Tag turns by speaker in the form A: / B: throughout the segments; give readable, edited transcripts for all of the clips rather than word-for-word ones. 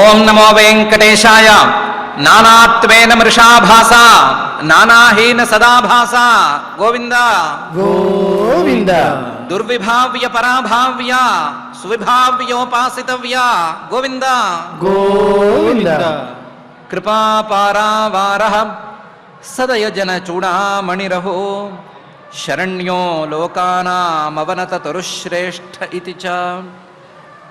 A: ఓం నమో వెంకటేశాయ. నానాత్వేన మృషాభాసా నానాహీన సదాభాసా గోవింద
B: గోవింద.
A: దుర్విభావ్య పరాభావ్య సువిభావ్యోపాసితవ్య గోవింద
B: గోవింద.
A: కృపాపారావారః సదయజన చూడామణిరహో శరణ్యో లోకానామవనతతరుశ్రేష్ఠ ఇతి చ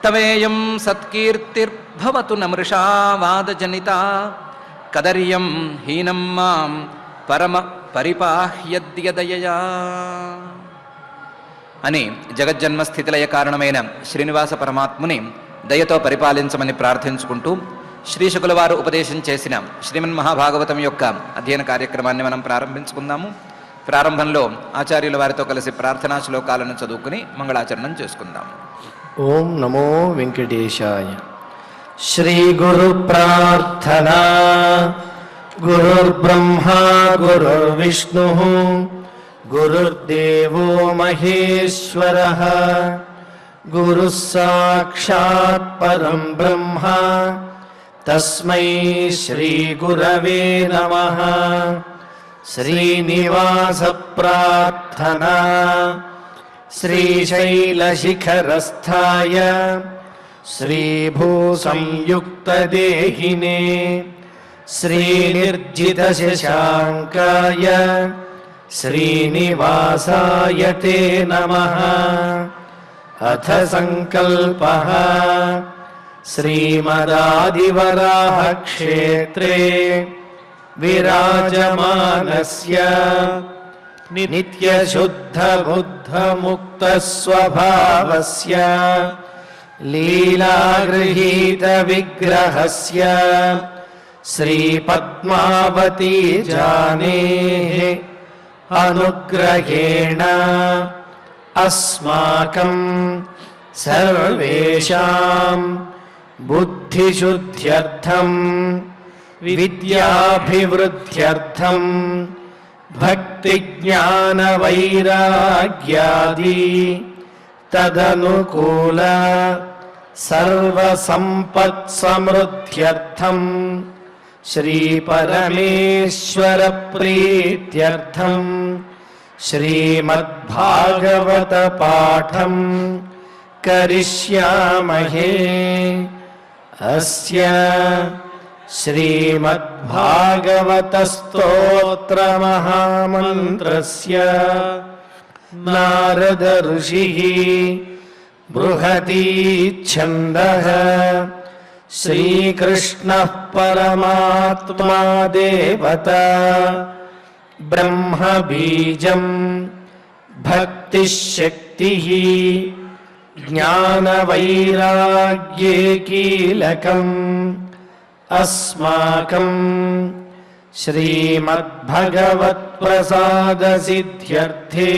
A: తవేయం సత్కీర్తిర్భవతు నమృషా వాదజనిత కదర్యం హీనం మాం పరమ పరిపాహ్యద్యదయయా అని జగజ్జన్మస్థితిలయ కారణమైన శ్రీనివాస పరమాత్ముని దయతో పరిపాలించమని ప్రార్థించుకుంటూ శ్రీశుకుల వారు ఉపదేశం చేసిన శ్రీమన్మహాభాగవతం యొక్క అధ్యయన కార్యక్రమాన్ని మనం ప్రారంభించుకుందాము. ప్రారంభంలో ఆచార్యుల వారితో కలిసి ప్రార్థనా శ్లోకాలను చదువుకుని మంగళాచరణం చేసుకుందాము.
B: ఓం నమో వెంకటేశాయ. శ్రీ గురు ప్రార్థనా. గురుర్బ్రహ్మా గురుర్విష్ణు గురుర్దేవో మహేశ్వరః. గురుః సాక్షాత్ పరం బ్రహ్మ తస్మై శ్రీ గురవే నమః. శ్రీనివాస ప్రార్థనా. శ్రీశైలశిఖరస్థాయ శ్రీభూసంయుక్తదేహినే శ్రీనిర్జితశశాంకాయ శ్రీనివాసాయ తే నమః. అథ సంకల్పః. శ్రీమదాదివరాహ క్షేత్రే విరాజమానస్య నిత్యశుద్ధ బుద్ధ ముక్త స్వభావస్య లీలాగృహీత విగ్రహస్య శ్రీ పద్మావతీ జానేః అనుగ్రహేణ అస్మాకం సర్వేషాం బుద్ధిశుద్ధ్యర్థం విద్యాభివృద్ధ్యర్థం భక్తి జ్ఞాన వైరాగ్యాది తదనుకూల సర్వసంపత్ సమృద్ధ్యర్థం శ్రీ పరమేశ్వర ప్రీత్యర్థం శ్రీమద్భాగవత పాఠం కరిష్యామహే. అస్య శ్రీమద్భాగవత స్తోత్ర మహామంత్రస్య నారద ఋషిః బృహతీ ఛందః. శ్రీకృష్ణః పరమాత్మా దేవతా బ్రహ్మ బీజం భక్తిశక్తిః జ్ఞాన వైరాగ్యే కీలకం అస్మాకం శ్రీమద్భగవత్ప్రసాద సిద్ధ్యర్థే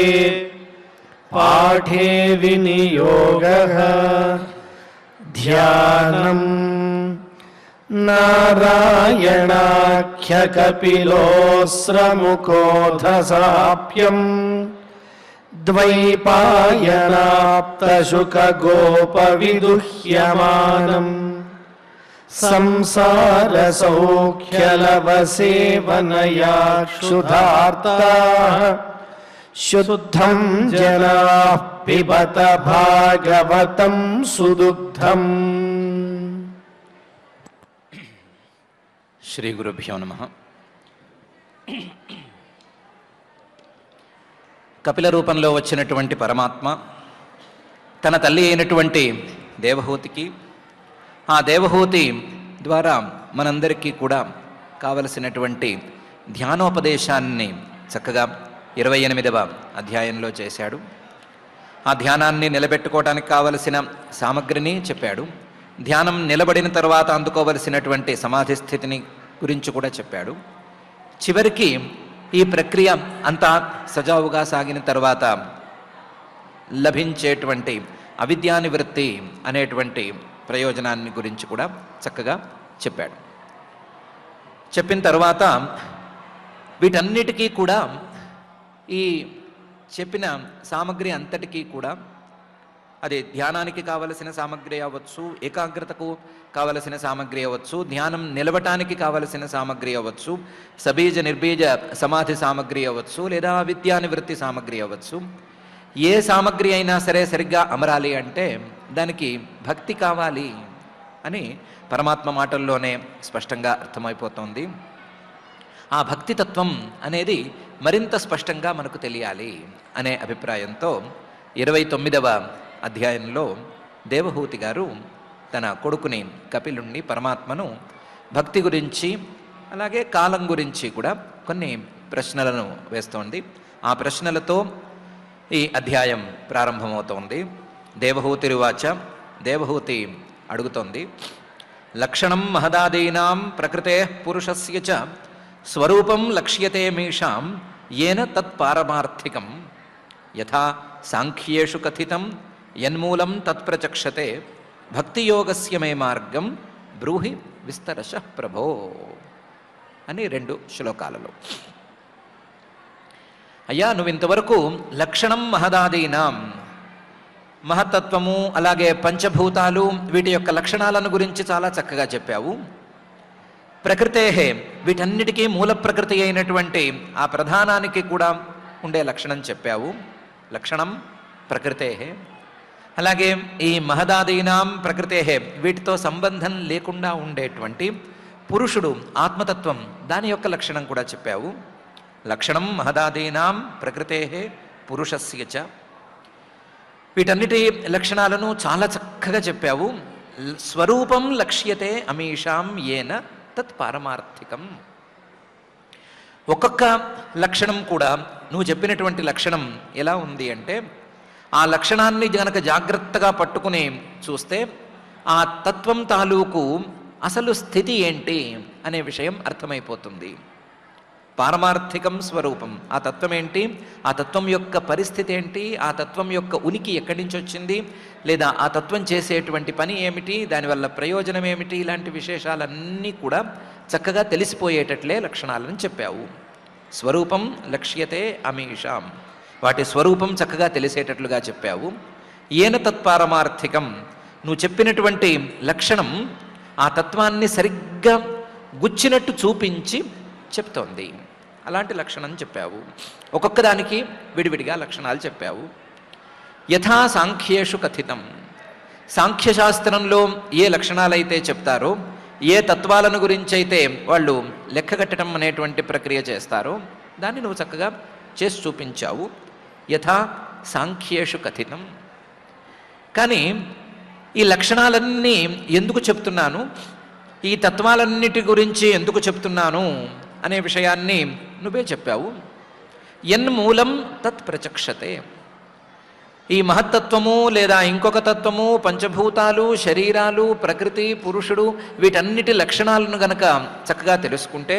B: పాఠే వినియోగః. ధ్యానం నారాయణాఖ్య కపిలోస్రముఖోధసాప్యం ద్వైపాయనాప్తశుకగోపవిదుహ్యమానం సంసార సౌఖ్యలవసేవనయా క్షుధార్తాః శుద్ధం జనాః పిబత భాగవతం సుదుగ్ధం.
A: శ్రీ గురుభ్యో నమః. కపిల రూపంలో వచ్చినటువంటి పరమాత్మ తన తల్లి అయినటువంటి దేవహూతికి, ఆ దేవహూతి ద్వారా మనందరికీ కూడా కావలసినటువంటి ధ్యానోపదేశాన్ని చక్కగా 28వ అధ్యాయంలో చేశాడు. ఆ ధ్యానాన్ని నిలబెట్టుకోవడానికి కావలసిన సామగ్రిని చెప్పాడు. ధ్యానం నిలబడిన తర్వాత అందుకోవలసినటువంటి సమాధి స్థితిని గురించి కూడా చెప్పాడు. చివరికి ఈ ప్రక్రియ అంతా సజావుగా సాగిన తర్వాత లభించేటువంటి అవిద్యా నివృత్తి అనేటువంటి ప్రయోజనాన్ని గురించి కూడా చక్కగా చెప్పాడు. చెప్పిన తర్వాత వీటన్నిటికీ కూడా ఈ చెప్పిన సామగ్రి అంతటికీ కూడా అది ధ్యానానికి కావలసిన సామగ్రి అవ్వచ్చు, ఏకాగ్రతకు కావలసిన సామగ్రి అవ్వచ్చు, ధ్యానం నిలవటానికి కావలసిన సామగ్రి అవ్వచ్చు, సబీజ నిర్బీజ సమాధి సామగ్రి అవ్వచ్చు, లేదా విద్యా నివృత్తి సామగ్రి అవ్వచ్చు. ఏ సామగ్రి అయినా సరే సరిగ్గా అమరాలి అంటే దానికి భక్తి కావాలి అని పరమాత్మ మాటల్లోనే స్పష్టంగా అర్థమైపోతుంది. ఆ భక్తితత్వం అనేది మరింత స్పష్టంగా మనకు తెలియాలి అనే అభిప్రాయంతో 29వ అధ్యాయంలో దేవహూతి గారు తన కొడుకుని కపిలుణ్ణి, పరమాత్మను భక్తి గురించి అలాగే కాలం గురించి కూడా కొన్ని ప్రశ్నలను వేస్తోంది. ఆ ప్రశ్నలతో ఈ అధ్యాయం ప్రారంభమవుతోంది. దేవహూతిరువాచ, దేవహూతి అడుగుతోంది, లక్షణం మహదాదీనాం ప్రకృతే పురుషస్య చ స్వరూపం లక్ష్యతే మీషాం ఏన తత్పారమార్థికం యథా సాంఖ్యేషు కథితం యన్మూలం తత్ప్రచక్షతే భక్తియోగస్య మే మార్గం బ్రూహి విస్తరశః ప్రభో అని 2 శ్లోకాలలో. అయ్యా, నువ్వు ఇంతవరకు లక్షణం మహదాదీనాం, మహత్తత్వము అలాగే పంచభూతాలు వీటి యొక్క లక్షణాలను గురించి చాలా చక్కగా చెప్పావు. ప్రకృతేహే, వీటన్నిటికీ మూల ప్రకృతి అయినటువంటి ఆ ప్రధానానికి కూడా ఉండే లక్షణం చెప్పావు. లక్షణం ప్రకృతేహే. అలాగే ఈ మహదాదీనాం ప్రకృతేహే, వీటితో సంబంధం లేకుండా ఉండేటువంటి పురుషుడు ఆత్మతత్వం, దాని యొక్క లక్షణం కూడా చెప్పావు. లక్షణం మహదాదీనాం ప్రకృతేహే పురుషస్య చ, వీటన్నిటి లక్షణాలను చాలా చక్కగా చెప్పావు. స్వరూపం లక్ష్యతే అమీషాం ఏన తత్ పారమార్థికం. ఒక్కొక్క లక్షణం కూడా నువ్వు చెప్పినటువంటి లక్షణం ఎలా ఉంది అంటే, ఆ లక్షణాన్ని గనక జాగ్రత్తగా పట్టుకుని చూస్తే ఆ తత్వం తాలూకు అసలు స్థితి ఏంటి అనే విషయం అర్థమైపోతుంది. పారమార్థికం స్వరూపం, ఆ తత్వం ఏంటి, ఆ తత్వం యొక్క పరిస్థితి ఏంటి, ఆ తత్వం యొక్క ఉనికి ఎక్కడి నుంచి వచ్చింది, లేదా ఆ తత్వం చేసేటువంటి పని ఏమిటి, దానివల్ల ప్రయోజనం ఏమిటి, ఇలాంటి విశేషాలన్నీ కూడా చక్కగా తెలిసిపోయేటట్లే లక్షణాలను చెప్పావు. స్వరూపం లక్ష్యతే అమీషాం, వాటి స్వరూపం చక్కగా తెలిసేటట్లుగా చెప్పావు. ఏన తత్పారమార్థికం, నువ్వు చెప్పినటువంటి లక్షణం ఆ తత్వాన్ని సరిగ్గా గుచ్చినట్టు చూపించి చెప్తోంది. అలాంటి లక్షణం చెప్పావు. ఒక్కొక్క దానికి విడివిడిగా లక్షణాలు చెప్పావు. యథా సాంఖ్యేషు కథితం, సాంఖ్యశాస్త్రంలో ఏ లక్షణాలైతే చెప్తారో, ఏ తత్వాలను గురించి అయితే వాళ్ళు లెక్కగట్టడం అనేటువంటి ప్రక్రియ చేస్తారో దాన్ని నువ్వు చక్కగా చేసి చూపించావు. యథా సాంఖ్యేషు కథితం. కానీ ఈ లక్షణాలన్నీ ఎందుకు చెప్తున్నాను, ఈ తత్వాలన్నిటి గురించి ఎందుకు చెప్తున్నాను అనే విషయాన్ని నువ్వే చెప్పావు. యన్మూలం తత్ ప్రచక్షతే, ఈ మహత్తత్వము లేదా ఇంకొక తత్వము, పంచభూతాలు, శరీరాలు, ప్రకృతి, పురుషుడు, వీటన్నిటి లక్షణాలను గనక చక్కగా తెలుసుకుంటే,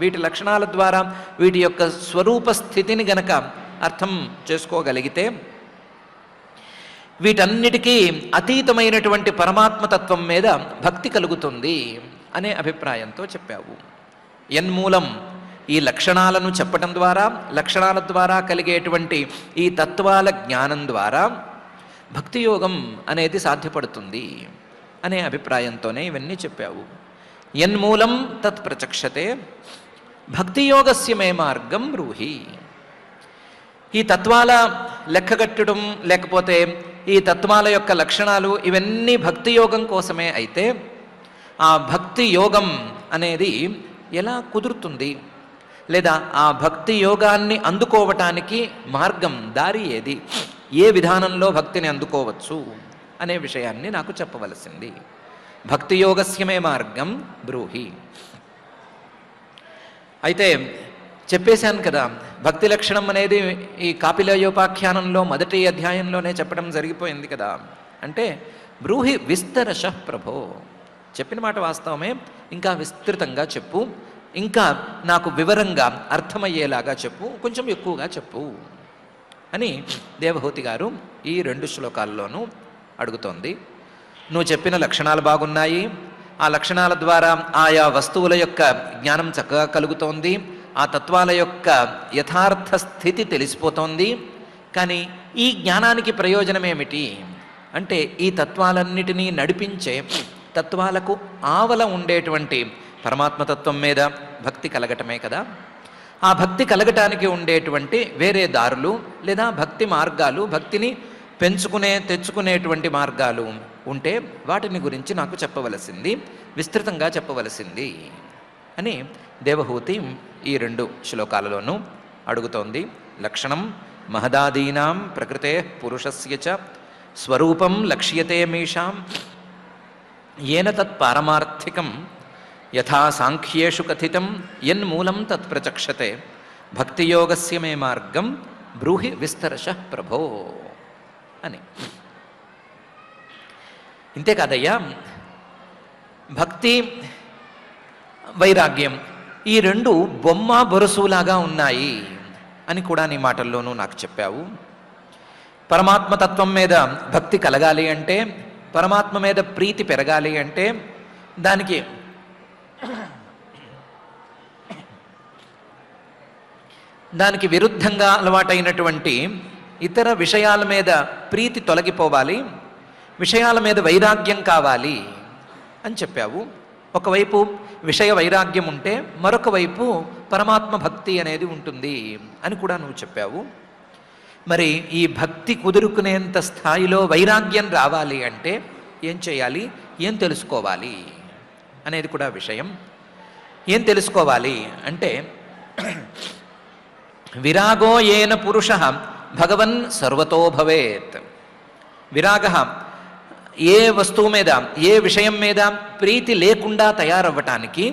A: వీటి లక్షణాల ద్వారా వీటి యొక్క స్వరూప స్థితిని గనక అర్థం చేసుకోగలిగితే, వీటన్నిటికీ అతీతమైనటువంటి పరమాత్మతత్వం మీద భక్తి కలుగుతుంది అనే అభిప్రాయంతో చెప్పావు. యన్మూలం, ఈ లక్షణాలను చెప్పటం ద్వారా, లక్షణాల ద్వారా కలిగేటువంటి ఈ తత్వాల జ్ఞానం ద్వారా భక్తియోగం అనేది సాధ్యపడుతుంది అనే అభిప్రాయంతోనే ఇవన్నీ చెప్పావు. యన్మూలం తత్ ప్రచక్షతే భక్తియోగస్య మే మార్గం బ్రూహి. ఈ తత్వాల లెక్కగట్టడం లేకపోతే ఈ తత్వాల యొక్క లక్షణాలు ఇవన్నీ భక్తియోగం కోసమే అయితే, ఆ భక్తి యోగం అనేది ఎలా కుదురుతుంది, లేదా ఆ భక్తి యోగాన్ని అందుకోవటానికి మార్గం, దారి ఏది, ఏ విధానంలో భక్తిని అందుకోవచ్చు అనే విషయాన్ని నాకు చెప్పవలసింది. భక్తి యోగస్య మే మార్గం బ్రూహి. అయితే చెప్పేశాను కదా, భక్తి లక్షణం అనేది ఈ కాపిలయోపాఖ్యానంలో మొదటి అధ్యాయంలోనే చెప్పడం జరిగిపోయింది కదా. అంటే బ్రూహి విస్తరశః ప్రభో, చెప్పిన మాట వాస్తవమే, ఇంకా విస్తృతంగా చెప్పు, ఇంకా నాకు వివరంగా అర్థమయ్యేలాగా చెప్పు, కొంచెం ఎక్కువగా చెప్పు అని దేవహూతి గారు ఈ 2 శ్లోకాల్లోనూ అడుగుతోంది. నువ్వు చెప్పిన లక్షణాలు బాగున్నాయి, ఆ లక్షణాల ద్వారా ఆయా వస్తువుల యొక్క జ్ఞానం చక్కగా కలుగుతోంది, ఆ తత్వాల యొక్క యథార్థ స్థితి తెలిసిపోతోంది. కానీ ఈ జ్ఞానానికి ప్రయోజనం ఏమిటి, అంటే ఈ తత్వాలన్నిటినీ నడిపించే తత్వాలకు ఆవల ఉండేటువంటి పరమాత్మతత్వం మీద భక్తి కలగటమే కదా. ఆ భక్తి కలగటానికి ఉండేటువంటి వేరే దారులు లేదా భక్తి మార్గాలు, భక్తిని తెచ్చుకునేటువంటి మార్గాలు ఉంటే వాటిని గురించి నాకు చెప్పవలసింది, విస్తృతంగా చెప్పవలసింది అని దేవహూతి ఈ 2 శ్లోకాలలోనూ అడుగుతోంది. లక్షణం మహదాదీనాం ప్రకృతే పురుషస్య చ స్వరూపం లక్ష్యతే మీషాం ఏన తత్ పారమార్థికం యథా సాంఖ్యేషు కథితం యన్మూలం తత్ ప్రచక్షతే భక్తియోగస్య మే మార్గం బ్రూహి విస్తరశః ప్రభో అని. ఇంతే కాదయ్యా, భక్తి వైరాగ్యం ఈ 2 బొమ్మ బొరుసులాగా ఉన్నాయి అని కూడా నీ మాటల్లోనూ నాకు చెప్పావు. పరమాత్మతత్వం మీద భక్తి కలగాలి అంటే, పరమాత్మ మీద ప్రీతి పెరగాలి అంటే దానికి విరుద్ధంగా అలవాటైనటువంటి ఇతర విషయాల మీద ప్రీతి తొలగిపోవాలి, విషయాల మీద వైరాగ్యం కావాలి అని చెప్పావు. ఒకవైపు విషయ వైరాగ్యం ఉంటే మరొక వైపు పరమాత్మ భక్తి అనేది ఉంటుంది అని కూడా నువ్వు చెప్పావు. మరి ఈ భక్తి కుదురుకునేంత స్థాయిలో వైరాగ్యం రావాలి అంటే ఏం చేయాలి, ఏం తెలుసుకోవాలి అనేది కూడా విషయం. ఏం తెలుసుకోవాలి అంటే విరాగో ఏన పురుష భగవన్ సర్వతో భవేత్. విరాగ ఏ వస్తువు మీద, ఏ విషయం మీద ప్రీతి లేకుండా తయారవ్వటానికి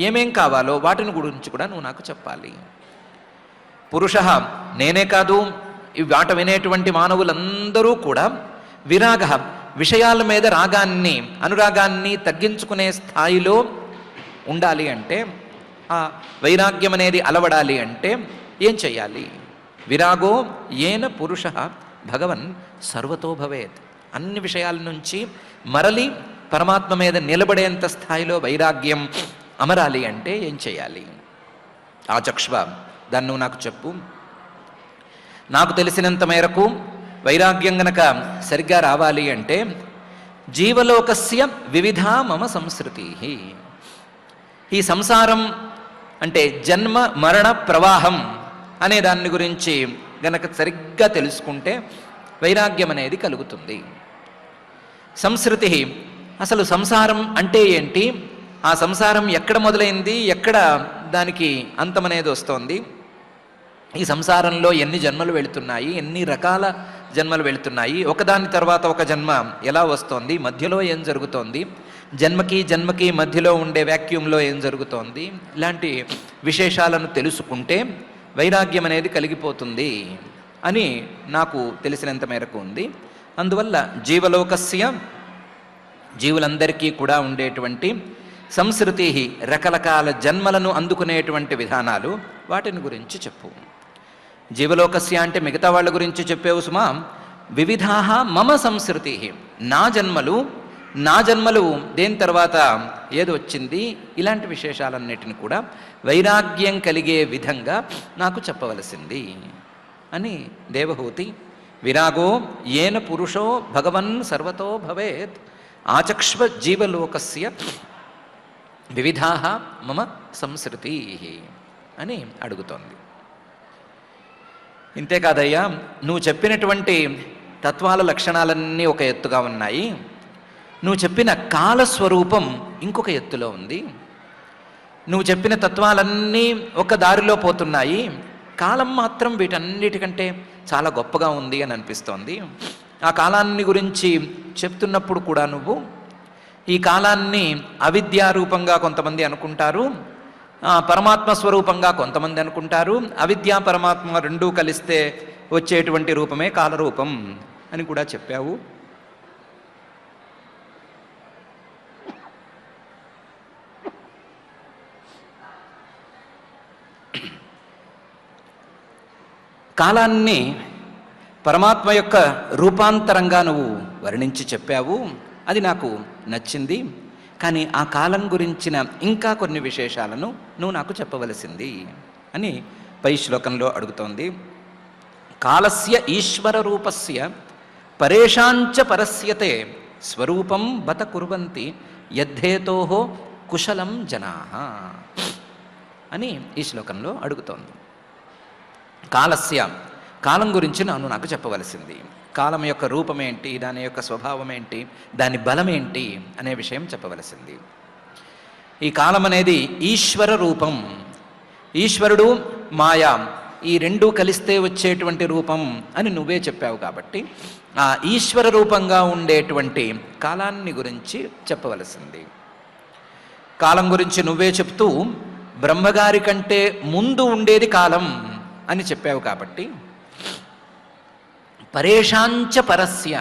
A: ఏమేం కావాలో వాటిని గురించి కూడా నువ్వు నాకు చెప్పాలి. పురుష నేనే కాదు, ఈ మాట వినేటువంటి మానవులందరూ కూడా విరాగ విషయాల మీద రాగాన్ని, అనురాగాన్ని తగ్గించుకునే స్థాయిలో ఉండాలి అంటే, ఆ వైరాగ్యం అనేది అలవడాలి అంటే ఏం చెయ్యాలి? విరాగో ఏన పురుష భగవన్ సర్వతో భవేత్. అన్ని విషయాల నుంచి మరలి పరమాత్మ మీద నిలబడేంత స్థాయిలో వైరాగ్యం అమరాలి అంటే ఏం చేయాలి? ఆచక్ష్వ, దాన్ని నువ్వు నాకు చెప్పు. నాకు తెలిసినంత మేరకు వైరాగ్యం గనక సరిగ్గా రావాలి అంటే జీవలోకస్య వివిధ మమ సంస్కృతి. ఈ సంసారం అంటే జన్మ మరణ ప్రవాహం అనే దాని గురించి గనక సరిగ్గా తెలుసుకుంటే వైరాగ్యం అనేది కలుగుతుంది. సంస్కృతి, అసలు సంసారం అంటే ఏంటి, ఆ సంసారం ఎక్కడ మొదలైంది, ఎక్కడ దానికి అంతమనేది వస్తోంది, ఈ సంసారంలో ఎన్ని జన్మలు వెళుతున్నాయి, ఎన్ని రకాల జన్మలు వెళుతున్నాయి, ఒకదాని తర్వాత ఒక జన్మ ఎలా వస్తోంది, మధ్యలో ఏం జరుగుతోంది, జన్మకి మధ్యలో ఉండే వ్యాక్యూమ్లో ఏం జరుగుతోంది, ఇలాంటి విశేషాలను తెలుసుకుంటే వైరాగ్యం అనేది కలిగిపోతుంది అని నాకు తెలిసినంత మేరకు ఉంది. అందువల్ల జీవలోకస్య, జీవులందరికీ కూడా ఉండేటువంటి సంస్కృతి, రకరకాల జన్మలను అందుకునేటువంటి విధానాలు, వాటిని గురించి చెప్పు. జీవలోకస్య అంటే మిగతా వాళ్ళ గురించి చెప్పేవు సుమా. వివిధాః మమ సంస్కృతి, నా జన్మలు దేని తర్వాత ఏది వచ్చింది, ఇలాంటి విశేషాలన్నిటిని కూడా వైరాగ్యం కలిగే విధంగా నాకు చెప్పవలసింది అని దేవహూతి. విరాగో ఏన పురుషో భగవన్ సర్వతో భవేత్ ఆచక్ష్వ జీవలోకస్య వివిధాః మమ సంస్కృతి అని అడుగుతోంది. ఇంతేకాదయ్యా, నువ్వు చెప్పినటువంటి తత్వాల లక్షణాలన్నీ ఒక ఎత్తుగా ఉన్నాయి, నువ్వు చెప్పిన కాలస్వరూపం ఇంకొక ఎత్తులో ఉంది. నువ్వు చెప్పిన తత్వాలన్నీ ఒక దారిలో పోతున్నాయి, కాలం మాత్రం వీటన్నిటికంటే చాలా గొప్పగా ఉంది అని అనిపిస్తోంది. ఆ కాలాన్ని గురించి చెప్తున్నప్పుడు కూడా నువ్వు ఈ కాలాన్ని అవిద్యారూపంగా కొంతమంది అనుకుంటారు, పరమాత్మ స్వరూపంగా కొంతమంది అనుకుంటారు. అవిద్య పరమాత్మ రెండూ కలిస్తే వచ్చేటువంటి రూపమే కాలరూపం అని కూడా చెప్పావు. కాలాన్ని పరమాత్మ యొక్క రూపాంతరంగా నువ్వు వర్ణించి చెప్పావు, అది నాకు నచ్చింది. కానీ ఆ కాలం గురించిన ఇంకా కొన్ని విశేషాలను నువ్వు నాకు చెప్పవలసింది అని పై శ్లోకంలో అడుగుతోంది. కాలస్య ఈశ్వర రూపస్య పరేషాంచ పరస్యతే స్వరూపం బత కుర్వంతి యద్ధేతో కుశలం జనాః అని ఈ శ్లోకంలో అడుగుతోంది. కాలస్య, కాలం గురించి నాకు చెప్పవలసింది. కాలం యొక్క రూపం ఏంటి, దాని యొక్క స్వభావం ఏంటి, దాని బలం ఏంటి అనే విషయం చెప్పవలసింది. ఈ కాలం అనేది ఈశ్వర రూపం. ఈశ్వరుడు మాయా ఈ రెండూ కలిస్తే వచ్చేటువంటి రూపం అని నువ్వే చెప్పావు కాబట్టి ఆ ఈశ్వర రూపంగా ఉండేటువంటి కాలాన్ని గురించి చెప్పవలసింది. కాలం గురించి నువ్వే చెప్తూ బ్రహ్మగారి కంటే ముందు ఉండేది కాలం అని చెప్పావు కాబట్టి పరేషాంచ పరస్య,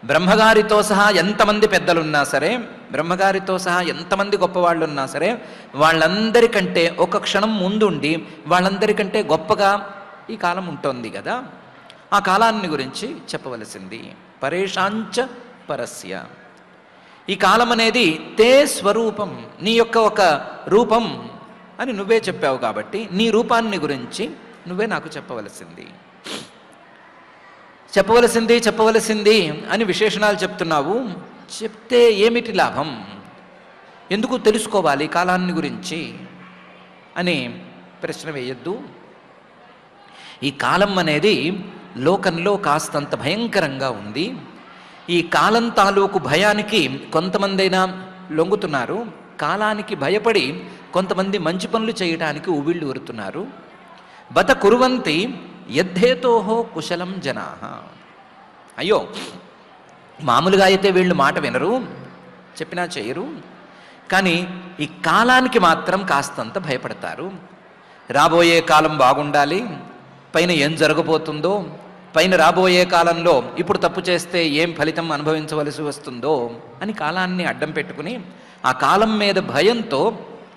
A: బ్రహ్మగారితో సహా ఎంతమంది పెద్దలున్నా సరే, బ్రహ్మగారితో సహా ఎంతమంది గొప్పవాళ్ళు ఉన్నా సరే, వాళ్ళందరికంటే ఒక క్షణం ముందుండి వాళ్ళందరికంటే గొప్పగా ఈ కాలం ఉంటుంది కదా, ఆ కాలాన్ని గురించి చెప్పవలసింది. పరేషాంచ పరస్య, ఈ కాలం అనేది తే స్వరూపం, నీ యొక్క ఒక రూపం అని నువ్వే చెప్పావు కాబట్టి నీ రూపాన్ని గురించి నువ్వే నాకు చెప్పవలసింది. చెప్పవలసింది అని విశేషణాలు చెప్తున్నావు. చెప్తే ఏమిటి లాభం, ఎందుకు తెలుసుకోవాలి కాలాన్ని గురించి అని ప్రశ్న వేయొద్దు. ఈ కాలం అనేది లోకంలో కాస్తంత భయంకరంగా ఉంది. ఈ కాలం తాలూకు భయానికి కొంతమందైనా లొంగుతున్నారు, కాలానికి భయపడి కొంతమంది మంచి పనులు చేయటానికి ఉవ్విళ్ళు ఊరుతున్నారు. బత కుర్వంతి యద్ధేతోహో కుశలం జనాః. అయ్యో, మామూలుగా అయితే వీళ్ళు మాట వినరు, చెప్పినా చేయరు, కానీ ఈ కాలానికి మాత్రం కాస్తంత భయపడతారు. రాబోయే కాలం బాగుండాలి, పైన ఏం జరగబోతుందో, పైన రాబోయే కాలంలో ఇప్పుడు తప్పు చేస్తే ఏం ఫలితం అనుభవించవలసి వస్తుందో అని కాలాన్ని అడ్డం పెట్టుకుని ఆ కాలం మీద భయంతో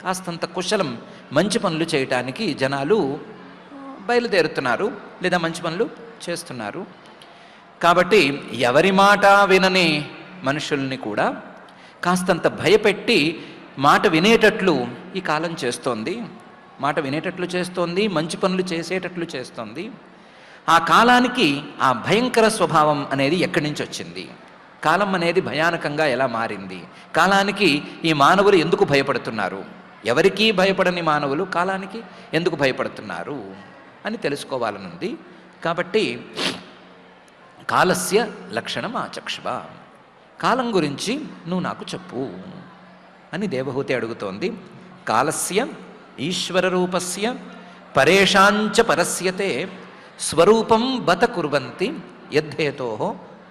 A: కాస్తంత కుశలం మంచి పనులు చేయటానికి జనాలు బయలుదేరుతున్నారు లేదా మంచి పనులు చేస్తున్నారు. కాబట్టి ఎవరి మాట వినని మనుషుల్ని కూడా కాస్తంత భయపెట్టి మాట వినేటట్లు ఈ కాలం చేస్తోంది, మాట వినేటట్లు చేస్తోంది, మంచి పనులు చేసేటట్లు చేస్తోంది. ఆ కాలానికి ఆ భయంకర స్వభావం అనేది ఎక్కడి నుంచి వచ్చింది, కాలం అనేది భయానకంగా ఎలా మారింది, కాలానికి ఈ మానవులు ఎందుకు భయపడుతున్నారు, ఎవరికీ భయపడని మానవులు కాలానికి ఎందుకు భయపడుతున్నారు అని తెలుసుకోవాలనుంది. కాబట్టి కాలస్య లక్షణం ఆచక్ష్వ, కాలం గురించి నువ్వు నాకు చెప్పు అని దేవహూతి అడుగుతోంది. కాలస్య ఈశ్వర రూపస్య పరేషాంచ పరస్యతే స్వరూపం బత కుర్వంతి యద్ధేతో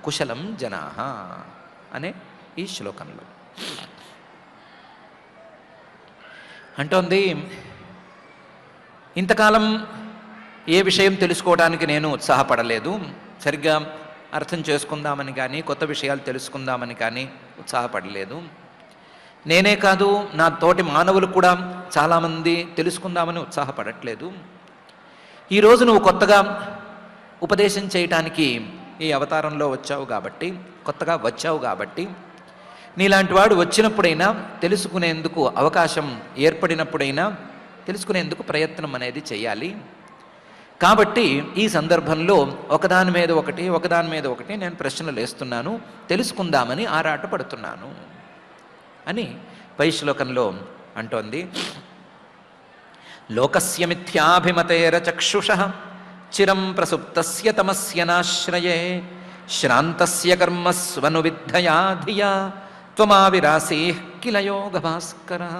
A: కుశలం జనాః అనే ఈ శ్లోకంలో అంటోంది. ఇంతకాలం ఏ విషయం తెలుసుకోవడానికి నేను ఉత్సాహపడలేదు, సరిగ్గా అర్థం చేసుకుందామని కానీ కొత్త విషయాలు తెలుసుకుందామని కానీ ఉత్సాహపడలేదు. నేనే కాదు, నా తోటి మానవులు కూడా చాలామంది తెలుసుకుందామని ఉత్సాహపడట్లేదు. ఈరోజు నువ్వు కొత్తగా ఉపదేశం చేయటానికి ఈ అవతారంలో వచ్చావు కాబట్టి, కొత్తగా వచ్చావు కాబట్టి, నీలాంటి వాడు వచ్చినప్పుడైనా తెలుసుకునేందుకు అవకాశం ఏర్పడినప్పుడైనా తెలుసుకునేందుకు ప్రయత్నం అనేది చేయాలి. కాబట్టి ఈ సందర్భంలో ఒకదాని మీద ఒకటి నేను ప్రశ్నలు వేస్తున్నాను, తెలుసుకుందామని ఆరాటపడుతున్నాను అని పై శ్లోకంలో అంటోంది. లోకస్య మిథ్యాభిమతేరచక్షుషః చిరం ప్రసుప్తస్య తమస్య నాశ్రయే శ్రాంతస్య కర్మస్వనువిద్ధయా ధియా త్వమావిరాసీః కిల యోగభాస్కరః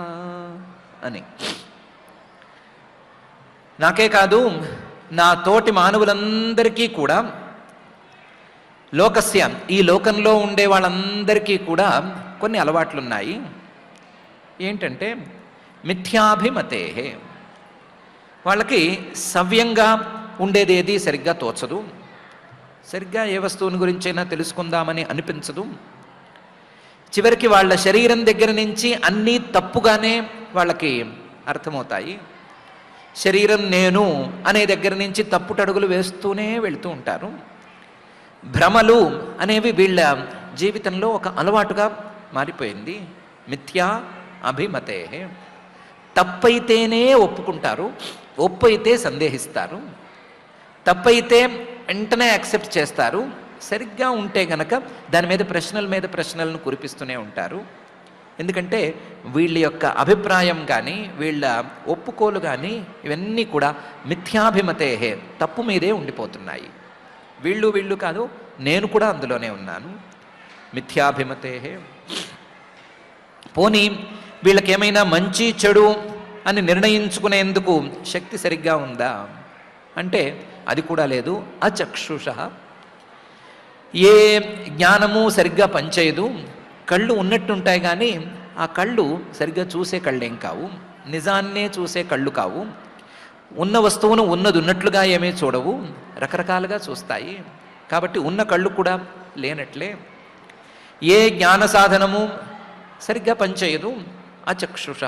A: అని. నాకే కాదు, నా తోటి మానవులందరికీ కూడా, లోకస్య ఈ లోకంలో ఉండే వాళ్ళందరికీ కూడా కొన్ని అలవాట్లున్నాయి. ఏంటంటే మిథ్యాభిమతే, వాళ్ళకి సవ్యంగా ఉండేదేది సరిగ్గా తోచదు, సరిగ్గా ఏ వస్తువుని గురించైనా తెలుసుకుందామని అనిపించదు. చివరికి వాళ్ళ శరీరం దగ్గర నుంచి అన్నీ తప్పుగానే వాళ్ళకి అర్థమవుతాయి. శరీరం నేను అనే దగ్గర నుంచి తప్పుటడుగులు వేస్తూనే వెళుతూ ఉంటారు. భ్రమలు అనేవి వీళ్ళ జీవితంలో ఒక అలవాటుగా మారిపోయింది. మిథ్యా అభిమతే, తప్పైతేనే ఒప్పుకుంటారు, ఒప్పు అయితే సందేహిస్తారు, తప్పైతే వెంటనే యాక్సెప్ట్ చేస్తారు, సరిగ్గా ఉంటే గనక దాని మీద ప్రశ్నల మీద ప్రశ్నలను కురిపిస్తూనే ఉంటారు. ఎందుకంటే వీళ్ళ యొక్క అభిప్రాయం కానీ వీళ్ళ ఒప్పుకోలు కానీ ఇవన్నీ కూడా మిథ్యాభిమతేహే, తప్పు మీదే ఉండిపోతున్నాయి. వీళ్ళు కాదు, నేను కూడా అందులోనే ఉన్నాను. మిథ్యాభిమతేహే. పోనీ వీళ్ళకేమైనా మంచి చెడు అని నిర్ణయించుకునేందుకు శక్తి సరిగ్గా ఉందా అంటే అది కూడా లేదు. అచక్షుష, ఏ జ్ఞానము సరిగ్గా పనిచేయదు. కళ్ళు ఉన్నట్టుంటాయి కానీ ఆ కళ్ళు సరిగ్గా చూసే కళ్ళేం కావు, నిజాన్నే చూసే కళ్ళు కావు. ఉన్న వస్తువును ఉన్నది ఉన్నట్లుగా ఏమీ చూడవు, రకరకాలుగా చూస్తాయి. కాబట్టి ఉన్న కళ్ళు కూడా లేనట్లే. ఏ జ్ఞాన సాధనము సరిగ్గా పనిచేయదు. అచక్షుష.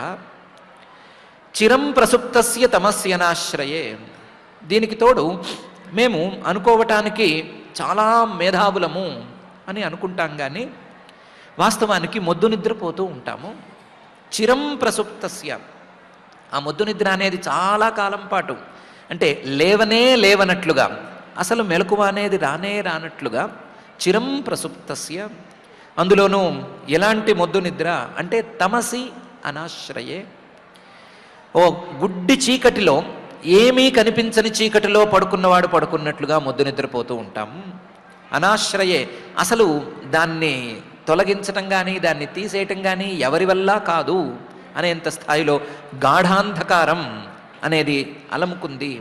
A: చిరం ప్రసుప్తస్య తమస్యనాశ్రయే. దీనికి తోడు మేము అనుకోవటానికి చాలా మేధావులము అని అనుకుంటాం కానీ వాస్తవానికి మొద్దు నిద్రపోతూ ఉంటాము. చిరం ప్రసుప్తస్య, ఆ మొద్దు నిద్ర అనేది చాలా కాలం పాటు, అంటే లేవనట్లుగా, అసలు మెలకువ అనేది రానట్లుగా చిరం ప్రసుప్తస్య. అందులోనూ ఎలాంటి మొద్దు నిద్ర అంటే తమసి అనాశ్రయే. ఓ గుడ్డి చీకటిలో, ఏమీ కనిపించని చీకటిలో పడుకున్నవాడు పడుకున్నట్లుగా మొద్దు నిద్రపోతూ ఉంటాము. అనాశ్రయే, అసలు దాన్ని తొలగించటం కానీ దాన్ని తీసేయటం కానీ ఎవరి వల్ల కాదు అనేంత స్థాయిలో గాఢాంధకారం అనేది అలముకుంది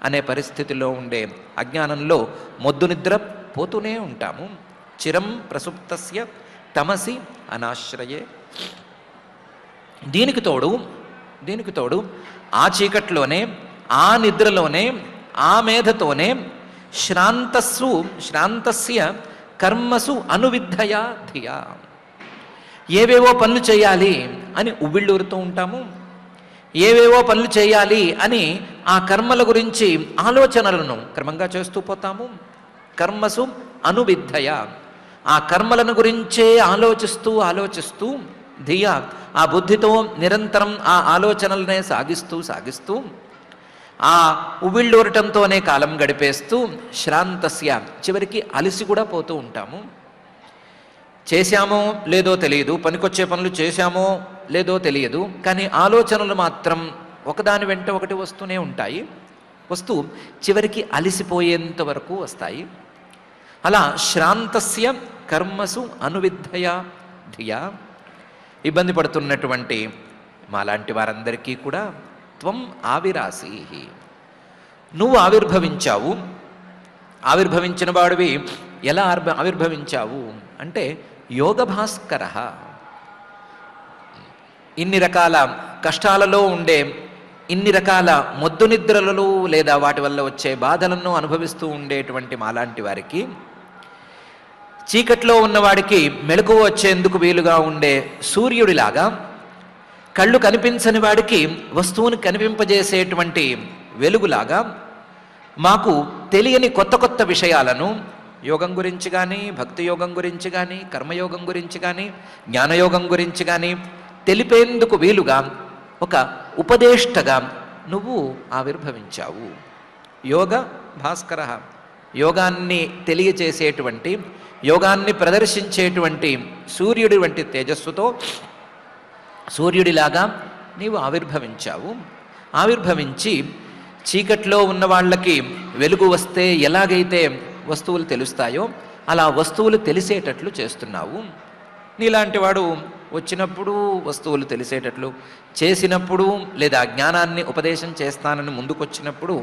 A: అనే పరిస్థితిలో ఉండే అజ్ఞానంలో మొద్దు నిద్ర పోతూనే ఉంటాము. చిరం ప్రసుప్తస్య తమసి అనాశ్రయే. దీనికి తోడు ఆ చీకట్లోనే, ఆ నిద్రలోనే, ఆ మేధతోనే శ్రాంతస్య కర్మసు అనువిద్ధయా ధియా, ఏవేవో పనులు చేయాలి అని ఉవ్విళ్ళూరుతూ ఉంటాము. ఏవేవో పనులు చేయాలి అని ఆ కర్మల గురించి ఆలోచనలను క్రమంగా చేస్తూ పోతాము. కర్మసు అనువిద్ధయ, ఆ కర్మలను గురించే ఆలోచిస్తూ ధియా, ఆ బుద్ధితో నిరంతరం ఆ ఆలోచనలనే సాగిస్తూ ఆ ఉవ్విళ్ళూరటంతోనే కాలం గడిపేస్తూ శ్రాంతస్య, చివరికి అలసి కూడా పోతూ ఉంటాము. చేశామో లేదో తెలియదు, పనికొచ్చే పనులు చేశామో లేదో తెలియదు, కానీ ఆలోచనలు మాత్రం ఒకదాని వెంట ఒకటి వస్తూనే ఉంటాయి. వస్తూ చివరికి అలిసిపోయేంత వరకు వస్తాయి. అలా శ్రాంతస్య కర్మసు అనువిద్ధయా ధియా ఇబ్బంది పడుతున్నటువంటి మాలాంటి వారందరికీ కూడా త్వం ఆవిరాసి, నువ్వు ఆవిర్భవించావు. ఆవిర్భవించిన వాడివి ఎలా ఆవిర్భవించావు అంటే యోగ భాస్కర. ఇన్ని రకాల కష్టాలలో ఉండే, ఇన్ని రకాల మొద్దు నిద్రలలో లేదా వాటి వల్ల వచ్చే బాధలను అనుభవిస్తూ ఉండేటువంటి మాలాంటి వారికి, చీకట్లో ఉన్నవాడికి మెలకువ వచ్చేందుకు వీలుగా ఉండే సూర్యుడిలాగా, కళ్ళు కనిపించని వాడికి వస్తువుని కనిపింపజేసేటువంటి వెలుగులాగా, మాకు తెలియని కొత్త విషయాలను యోగం గురించి కానీ, భక్తి యోగం గురించి కానీ, కర్మయోగం గురించి కానీ, జ్ఞానయోగం గురించి కానీ తెలిపేందుకు వీలుగా ఒక ఉపదేష్టగా నువ్వు ఆవిర్భవించావు. యోగ భాస్కర, యోగాన్ని తెలియచేసేటువంటి, యోగాన్ని ప్రదర్శించేటువంటి సూర్యుడి వంటి తేజస్సుతో సూర్యుడిలాగా నీవు ఆవిర్భవించావు. ఆవిర్భవించి చీకట్లో ఉన్న వాళ్ళకి వెలుగు వస్తే ఎలాగైతే వస్తువులు తెలుస్తాయో అలా వస్తువులు తెలిసేటట్లు చేస్తున్నావు. నీలాంటి వాడు వచ్చినప్పుడు వస్తువులు తెలిసేటట్లు చేసినప్పుడు, లేదా జ్ఞానాన్ని ఉపదేశం చేస్తానని ముందుకొచ్చినప్పుడు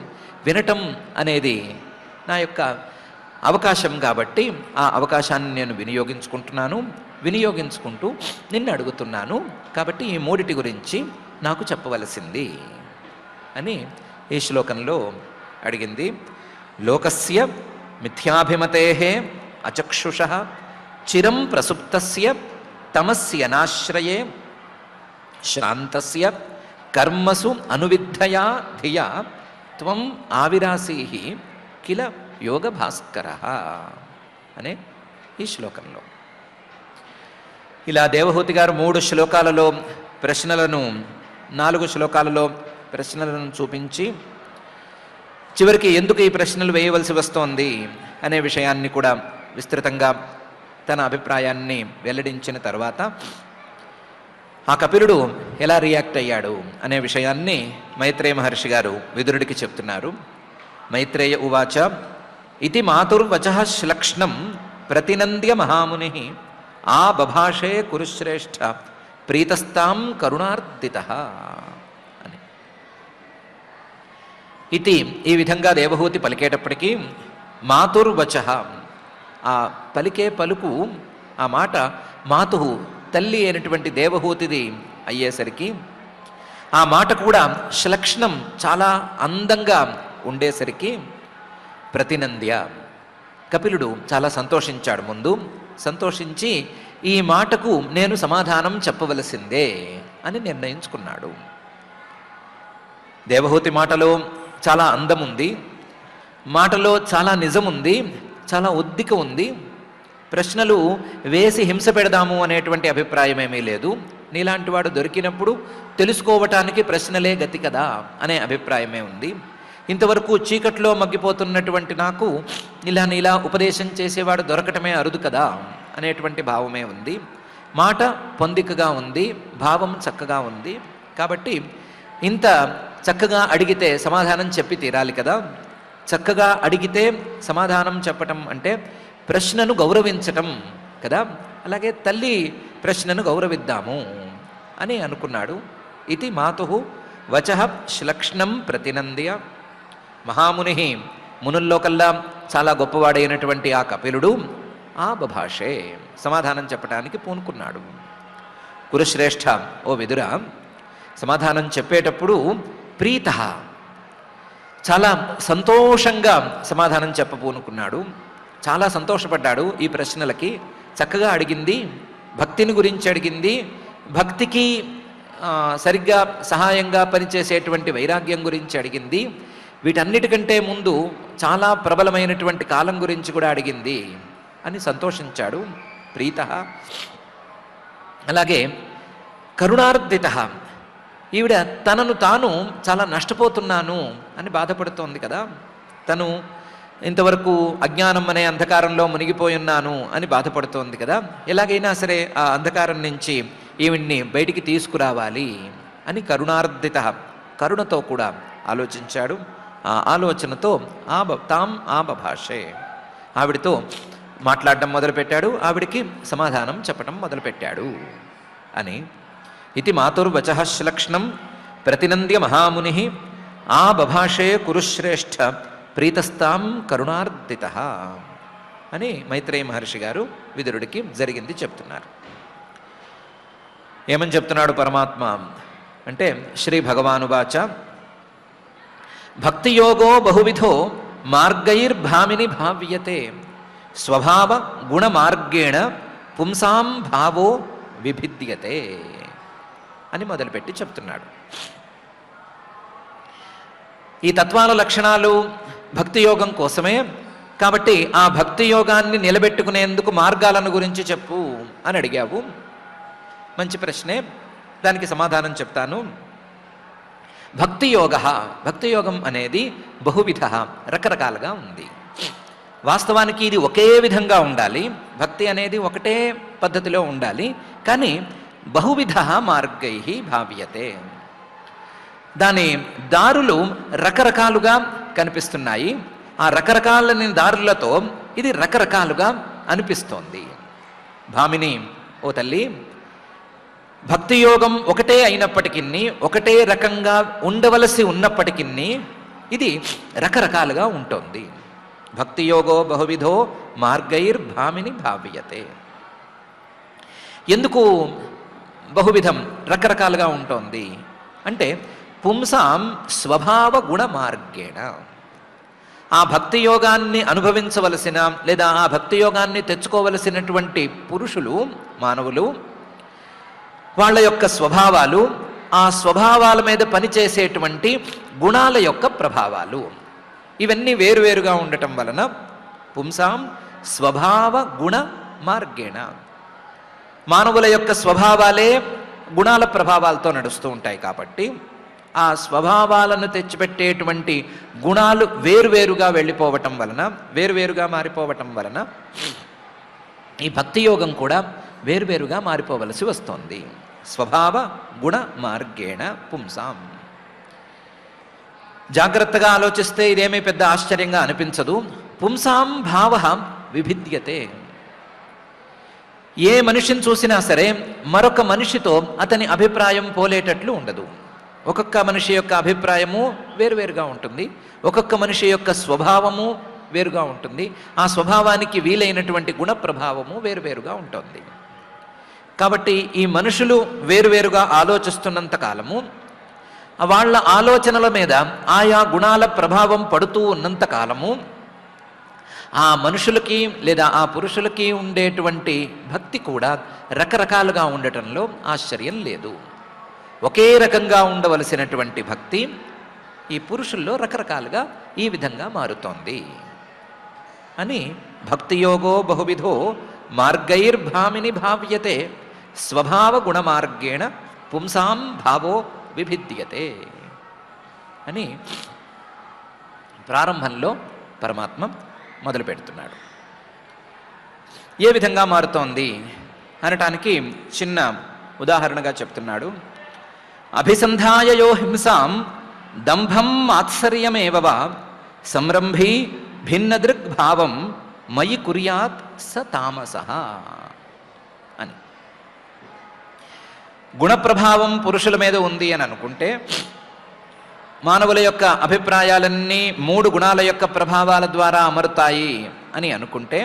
A: వినటం అనేది నా యొక్క అవకాశం కాబట్టి ఆ అవకాశాన్ని నేను వినియోగించుకుంటూ నిన్ను అడుగుతున్నాను. కాబట్టి ఈ మూడిటి గురించి నాకు చెప్పవలసింది అని ఈ శ్లోకంలో అడిగింది. లోకస్య మిథ్యాభిమతేహే అచక్షుషః చిరం ప్రసుప్తస్య తమస్యనాశ్రయే శ్రాంతస్య కర్మసు అనువిద్ధయా ధియా త్వం ఆవిరాసీః కిల యోగ భాస్కరః అనే ఈ శ్లోకంలో. ఇలా దేవహూతి గారు 3 శ్లోకాలలో ప్రశ్నలను, 4 శ్లోకాలలో ప్రశ్నలను చూపించి చివరికి ఎందుకు ఈ ప్రశ్నలు వేయవలసి వస్తోంది అనే విషయాన్ని కూడా విస్తృతంగా తన అభిప్రాయాన్ని వెల్లడించిన తర్వాత ఆ కపిలుడు ఎలా రియాక్ట్ అయ్యాడు అనే విషయాన్ని మైత్రేయ మహర్షి గారు విదురుడికి చెప్తున్నారు. మైత్రేయ ఉవాచ ఇతి మాతుర్వచః శ్లక్ష్ణం ప్రతినంద్య మహాముని ఆ బభాషే కురుశ్రేష్ఠ ప్రీతస్తాం కరుణార్దితః అని. ఇది ఈ విధంగా దేవహూతి పలికేటప్పటికీ మాతుర్వచః ఆ పలికే పలుకు ఆ మాట మాతు తల్లి అయినటువంటి దేవహూతిది అయ్యేసరికి ఆ మాట కూడా శ్లక్ష్ణం చాలా అందంగా ఉండేసరికి ప్రతినంద్య కపిలుడు చాలా సంతోషించాడు. ముందు సంతోషించి ఈ మాటకు నేను సమాధానం చెప్పవలసిందే అని నిర్ణయించుకున్నాడు. దేవహూతి మాటలో చాలా అందం ఉంది, మాటలో చాలా నిజం ఉంది, చాలా ఒద్దిక ఉంది. ప్రశ్నలు వేసి హింస పెడదాము అనేటువంటి అభిప్రాయం ఏమీ లేదు. నీలాంటి వాడు దొరికినప్పుడు తెలుసుకోవటానికి ప్రశ్నలే గతి కదా అనే అభిప్రాయమే ఉంది. ఇంతవరకు చీకట్లో మగ్గిపోతున్నటువంటి నాకు ఇలా ఉపదేశం చేసేవాడు దొరకటమే అరుదు కదా అనేటువంటి భావమే ఉంది. మాట పొందికగా ఉంది, భావం చక్కగా ఉంది. కాబట్టి ఇంత చక్కగా అడిగితే సమాధానం చెప్పి తీరాలి కదా. చక్కగా అడిగితే సమాధానం చెప్పటం అంటే ప్రశ్నను గౌరవించటం కదా. అలాగే తల్లి ప్రశ్నను గౌరవిద్దాము అని అనుకున్నాడు. ఇది మాతు వచః శ్లక్ష్ణం ప్రతినంద్య మహాముని మునుల్లో కల్లా చాలా గొప్పవాడైనటువంటి ఆ కపిలుడు ఆ బభాషే సమాధానం చెప్పడానికి పూనుకున్నాడు. కురుశ్రేష్ఠ ఓ విదుర సమాధానం చెప్పేటప్పుడు ప్రీత చాలా సంతోషంగా సమాధానం చెప్పబూనుకున్నాడు. చాలా సంతోషపడ్డాడు ఈ ప్రశ్నలకి. చక్కగా అడిగింది, భక్తిని గురించి అడిగింది, భక్తికి సరిగ్గా సహాయంగా పనిచేసేటువంటి వైరాగ్యం గురించి అడిగింది. వీటన్నిటికంటే ముందు చాలా ప్రబలమైనటువంటి కాలం గురించి కూడా అడిగింది అని సంతోషించాడు ప్రీత. అలాగే కరుణార్దిత, ఈవిడ తనను తాను చాలా నష్టపోతున్నాను అని బాధపడుతోంది కదా. తను ఇంతవరకు అజ్ఞానం అనే అంధకారంలో మునిగిపోయి ఉన్నాను అని బాధపడుతోంది కదా. ఎలాగైనా సరే ఆ అంధకారం నుంచి ఈవిడ్ని బయటికి తీసుకురావాలి అని కరుణార్దిత, కరుణతో కూడా ఆలోచించాడు. ఆ ఆలోచనతో ఆ బభాషే ఆవిడితో మాట్లాడడం మొదలుపెట్టాడు, ఆవిడికి సమాధానం చెప్పడం మొదలుపెట్టాడు అని. ఇది మాతుర్వచః శ్లక్ష్ణం ప్రతినంద్య మహాముని ఆ బభాషే కురుశ్రేష్ఠ ప్రీతస్తాం కరుణార్దితః అని మైత్రేయ మహర్షి గారు విదురుడికి జరిగింది చెప్తున్నారు. ఏమని చెప్తున్నాడు పరమాత్మ అంటే శ్రీ భగవానువాచ భక్తియోగో బహువిధో మార్గైర్భామిని భావ్యతే స్వభావ గుణ మార్గేణ పుంసాం భావో విభిద్యతే అని మొదలుపెట్టి చెప్తున్నాడు. ఈ తత్వాల లక్షణాలు భక్తి యోగం కోసమే. కాబట్టి ఆ భక్తి యోగాన్ని నిలబెట్టుకునేందుకు మార్గాలను గురించి చెప్పు అని అడిగావు. మంచి ప్రశ్నే, దానికి సమాధానం చెప్తాను. భక్తి యోగం అనేది బహువిధ, రకరకాలుగా ఉంది. వాస్తవానికి ఇది ఒకే విధంగా ఉండాలి, భక్తి అనేది ఒకటే పద్ధతిలో ఉండాలి. కానీ బహువిధ మార్గై భావ్యతే, దాని దారులు రకరకాలుగా కనిపిస్తున్నాయి. ఆ రకరకాలని దారులతో ఇది రకరకాలుగా అనిపిస్తోంది. భామిని ఓ తల్లి, భక్తి యోగం ఒకటే అయినప్పటికీ, ఒకటే రకంగా ఉండవలసి ఉన్నప్పటికీ ఇది రకరకాలుగా ఉంటుంది. భక్తి యోగో బహువిధో మార్గైర్భామిని భావ్యతే. ఎందుకు బహువిధం రకరకాలుగా ఉంటుంది అంటే పుంసాం స్వభావ గుణ మార్గేణ, ఆ భక్తి యోగాన్ని అనుభవించవలసిన లేదా ఆ భక్తి యోగాన్ని తెచ్చుకోవలసినటువంటి పురుషులు, మానవులు, వాళ్ళ యొక్క స్వభావాలు, ఆ స్వభావాల మీద పనిచేసేటువంటి గుణాల యొక్క ప్రభావాలు, ఇవన్నీ వేరువేరుగా ఉండటం వలన పుంసాం స్వభావ గుణ మార్గేణ, మానవుల యొక్క స్వభావాలే గుణాల ప్రభావాలతో నడుస్తూ ఉంటాయి. కాబట్టి ఆ స్వభావాలను తెచ్చిపెట్టేటువంటి గుణాలు వేరువేరుగా వెళ్ళిపోవటం వలన, వేరువేరుగా మారిపోవటం వలన ఈ భక్తి యోగం కూడా వేరువేరుగా మారిపోవలసి వస్తోంది. స్వభావ గుణ మార్గేణ పుంసాం. జాగ్రత్తగా ఆలోచిస్తే ఇదేమీ పెద్ద ఆశ్చర్యంగా అనిపించదు. పుంసాం భావ విభిద్యతే. ఏ మనిషిని చూసినా సరే మరొక మనిషితో అతని అభిప్రాయం పోలేటట్లు ఉండదు. ఒక్కొక్క మనిషి యొక్క అభిప్రాయము వేరువేరుగా ఉంటుంది, ఒక్కొక్క మనిషి యొక్క స్వభావము వేరుగా ఉంటుంది, ఆ స్వభావానికి వీలైనటువంటి గుణ ప్రభావము వేరువేరుగా ఉంటుంది. కాబట్టి ఈ మనుషులు వేరువేరుగా ఆలోచిస్తున్నంత కాలము, వాళ్ళ ఆలోచనల మీద ఆయా గుణాల ప్రభావం పడుతూ ఉన్నంత కాలము ఆ మనుషులకి లేదా ఆ పురుషులకి ఉండేటువంటి భక్తి కూడా రకరకాలుగా ఉండటంలో ఆశ్చర్యం లేదు. ఒకే రకంగా ఉండవలసినటువంటి భక్తి ఈ పురుషుల్లో రకరకాలుగా ఈ విధంగా మారుతోంది అని భక్తియోగో బహువిధో మార్గైర్భామిని భావ్యతే స్వభావ గుణమార్గేణ పుంసాం భావో విభిద్యతే అని ప్రారంభంలో పరమాత్మ మొదలు పెడుతున్నాడు. ఏ విధంగా మారుతోంది అనటానికి చిన్న ఉదాహరణగా చెప్తున్నాడు. అభిసంధాయయో హింసాం దంభం మాత్సర్యమేవ వా సంరంభీ భిన్నదృగ్భావం మయి కుర్యాత్ స తామసః అని. గుణప్రభావం పురుషుల మీద ఉంది అని అనుకుంటే, మానవుల యొక్క అభిప్రాయాలన్నీ 3 గుణాల యొక్క ప్రభావాల ద్వారా అమరుతాయి అని అనుకుంటే,